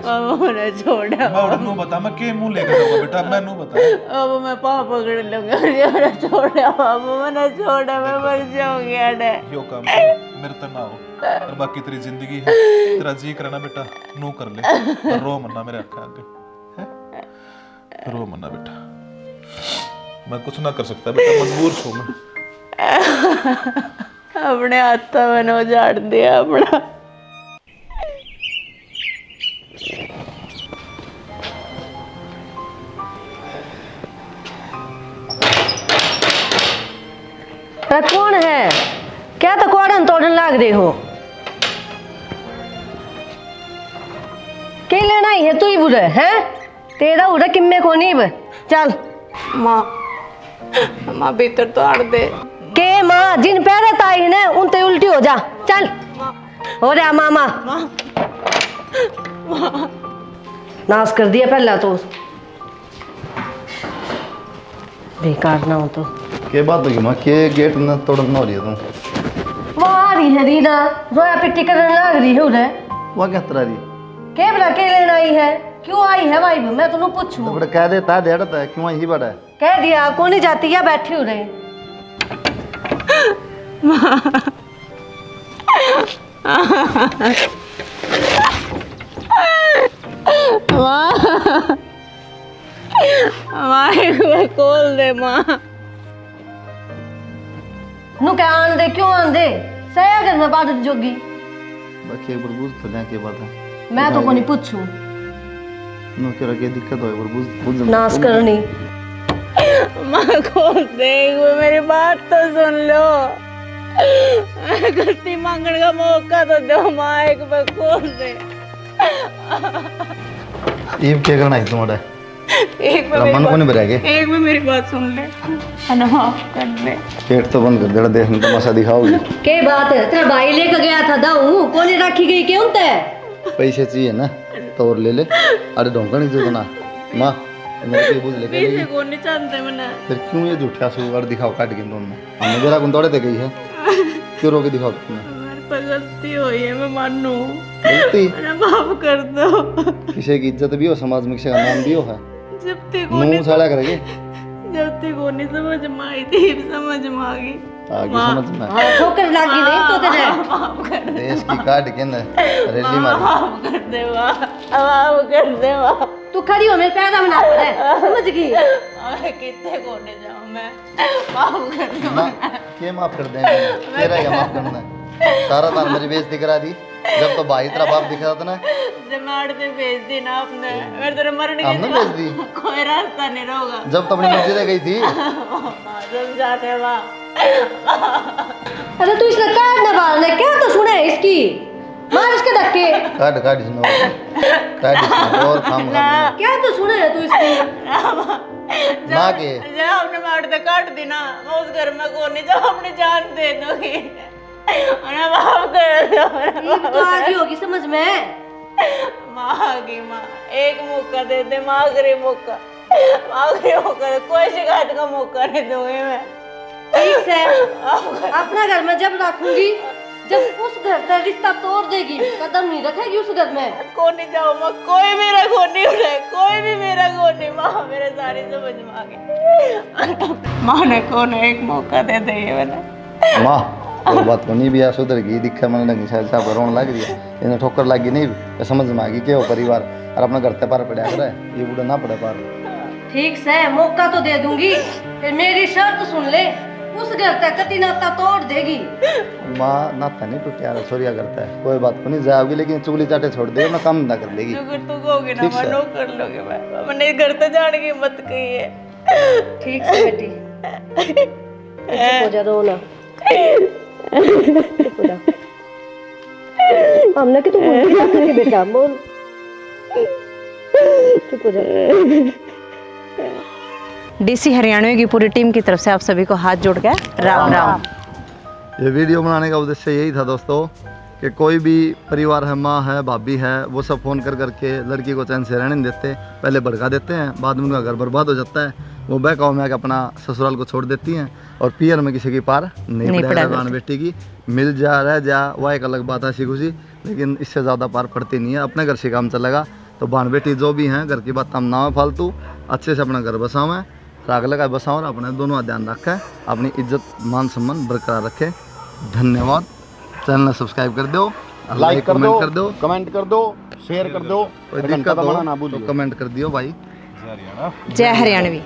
Speaker 3: बाबू मैंने छोड़ा।
Speaker 7: मैं उड़े नु बता, मैं के मुंह लेकर जाऊंगा बेटा, मैं नु बता।
Speaker 3: बाबू मैं पाँव पकड़ लूंगा, मैंने छोड़ा बाबू, मैंने छोड़ा, मैं मर जाऊंगी अड़े।
Speaker 7: यो काम मेरे तो ना हो, और बाकी तेरी जिंदगी है, तेरा जी करना बेटा नू कर ले, पर रो मन्ना मेरे आंखें आगे, हैं? रो मन्ना बेटा, मैं कुछ ना कर सकता बेटा, मजबूर छू मैं।
Speaker 3: अपने हाथों में उजाड़ दिया अपना।
Speaker 5: कौन है? क्या तो कोड़न तोड़न लाग रहे हो? के लेना ही है तू ही बुरे हैं? तेरा उड़ा किम्मे को नहीं बे। चल
Speaker 3: माँ, माँ भीतर तो आड़ दे।
Speaker 5: के माँ जिन पैरे ताई ने उन ते उल्टी हो जा। चल हो रहा मामा, नाश कर दिया पहला तो, बेकार ना हो तो।
Speaker 2: के बात होगी माँ, के गेट न तोड़न ना हो रही है तुम?
Speaker 5: वो आ रही है रीना, रोया पिट्टी करने लग रही है उधर।
Speaker 2: वह क्या तरह रही?
Speaker 5: के बड़ा के लेना आई है? क्यों आई है भाई? मैं तुम्हें पूछूं।
Speaker 2: तो बड़ा कह देता है देड़ता है, क्यों ही बड़ा है?
Speaker 5: कह दिया कौन नहीं जाती या बैठी हो रही?
Speaker 3: माँ एक बार खोल दे माँ।
Speaker 5: नु क्या आन दे? क्यों आन दे? सया घर में बात जोगी।
Speaker 2: बाकी एक बार बुझ तो ले, के बात है?
Speaker 5: मैं तो को नहीं पूछूं।
Speaker 2: नो क्या के दिक्कत हो, एक बार बुझ बुझ
Speaker 5: नाश करनी।
Speaker 3: माँ खोल दे, एक बार मेरी बात तो सुन लो। गलती मांगने का मौका तो दो माँ, एक बार खोल दे।
Speaker 2: ये क्या करना है तुम्हारा?
Speaker 3: एक बार
Speaker 2: मन को नहीं भरेगे?
Speaker 3: एक बार मेरी बात सुन ले, अना माफ कर दे।
Speaker 2: पेट तो बंद कर देना, देखने तमाशा दिखाओगी।
Speaker 5: के बात है? तेरा भाई लेकर गया था दाऊ, कौन रखी गई क्यों ते?
Speaker 2: पैसे चाहिए ना तो और ले ले। अरे ढोंका नहीं दे ना माँ, मेरे को बुझ ले के
Speaker 3: पैसे को नहीं जानते मैंने।
Speaker 2: फिर क्यों ये झूठा सुगर दिखाओ काट के तुमने? हमने मेरा कौन दौड़े ते गई है, क्यों रोके दिखाओ तुमने?
Speaker 3: मेरे पे गलती हुई है, मैं मानू।
Speaker 2: गलती?
Speaker 3: मैंने माफ कर दो।
Speaker 2: किसी की इज्जत भी हो, समाज में किसी का नाम भी हो है,
Speaker 3: जब तक
Speaker 2: मुंह साड़ा करेगी।
Speaker 3: जब तक वो नहीं समझ में आई थी, समझ में आ गई।
Speaker 2: आगे समझ में
Speaker 5: हाँ, ठोकर लागी नहीं तो तेरे।
Speaker 3: माफ कर दे,
Speaker 2: देश की काट के न रैली मारी।
Speaker 3: माफ कर दे माँ, माफ कर दे माँ।
Speaker 5: तू खड़ी हो मेरे पैर में ना पड़े, समझ गई?
Speaker 3: अरे कितने कोने जाऊँ मैं, माफ कर दो।
Speaker 2: ना के माफ कर देंगे, तेरा क्या माफ करना है? सारा तार मेरी बेइज्जती करा दी। जब तो भाई तेरा बाप दिखा था ना,
Speaker 3: जमाड़ से भेज दी ना आपने, मेरे तेरे मरने
Speaker 2: हमने
Speaker 3: के
Speaker 2: भेज दी।
Speaker 3: कोई रास्ता नहीं होगा।
Speaker 2: जब तो अपनी मर्जी से गई थी।
Speaker 3: समझाते माँ।
Speaker 5: अरे तू इसने काट ना बाल ने, क्या तो सुने इसकी? मार इसके धक्के।
Speaker 2: काट काट इसने और काम कर
Speaker 5: क्या तो सुने है तू इसकी?
Speaker 2: माँ के
Speaker 3: जब आपने मार दे काट दी ना, मैं उस घर में कौन नहीं, जब अपनी जान दे दूंगी। उन्हें माफ कर दो।
Speaker 5: ये तो आ गई होगी समझ में।
Speaker 3: माँ आ गई, माँ एक मौका दे दे, माँ आखिरी मौका, आखिरी मौका दे, कोई शिकायत का मौका नहीं दूंगी मैं।
Speaker 5: ठीक है, अपना घर में जब रखूंगी, जब उस घर का रिश्ता तोड़ देगी, कदम नहीं रखेगी उस घर में।
Speaker 3: कौन नहीं जाओ माँ, कोई मेरा खून नहीं उठाए, कोई भी मेरा खून नहीं। माँ मेरे सारी समझ में आ गई। माँ ने कौन एक मौका दे दे ये मैंने।
Speaker 2: माँ कोई बात को नहीं भी आ सुधर गई, दिखा मैंने लगी शायद साहब रोन लग रही है, इन्हें ठोकर लगी नहीं भी, समझ में आ गई क्या हो परिवार और अपना घर ते पार पड़ा करे, ये बूढ़ा ना पड़े पार।
Speaker 5: ठीक से मौका तो दे दूंगी, फिर मेरी शर्त सुन ले, उस घर तक कति नाता तोड़ देगी।
Speaker 2: माँ नाता नहीं टूटा रहा, छोरिया करता है, कोई बात को नहीं जाओगी, लेकिन चुगली चाटे छोड़ दे, मैं काम ना कर लेगी।
Speaker 3: जो कर तू कहोगे ना मैं नो कर लोगे, मैं मैंने घर तो जाने की मत कही है।
Speaker 5: ठीक से बेटी, चुप हो जा, रो ना। चुप हो जा। हमने कि तू बोल क्या करके बेटा, बोल, चुप हो जा।
Speaker 4: डीसी हरियाणवी की पूरी टीम की तरफ से आप सभी को हाथ जोड़ के राम राम।
Speaker 2: ये वीडियो बनाने का उद्देश्य यही था दोस्तों कि कोई भी परिवार है, माँ है, भाभी है, वो सब फ़ोन कर करके लड़की को चैन से रहने नहीं देते, पहले भड़का देते हैं, बाद में उनका घर बर्बाद हो जाता है, वो बहकाव में आके अपना ससुराल को छोड़ देती हैं और पियर में किसी की पार नहीं पड़ेगा। गान बेटी की मिल जा रह जा वह एक अलग बात है, हंसी खुशी, लेकिन इससे ज़्यादा पार पड़ती नहीं है। अपने घर से काम चलेगा तो बान बेटी जो भी हैं घर की बात हम ना फालतू, अच्छे से अपना घर बसाओ, राग लगा बसाओ और अपने दोनों ध्यान रखें, अपनी इज्जत मान सम्मान बरकरार रखें। धन्यवाद। चैनल सब्सक्राइब कर दो,
Speaker 6: लाइक कर दो,
Speaker 2: कर दो,
Speaker 6: कमेंट कर दो, शेयर कर दो,
Speaker 2: कोई
Speaker 6: घंटा
Speaker 2: दिक्कत
Speaker 6: दबाना
Speaker 2: हो
Speaker 6: ना
Speaker 2: तो
Speaker 6: भूलिए।
Speaker 2: कमेंट कर दियो भाई।
Speaker 4: जय हरियाणवी।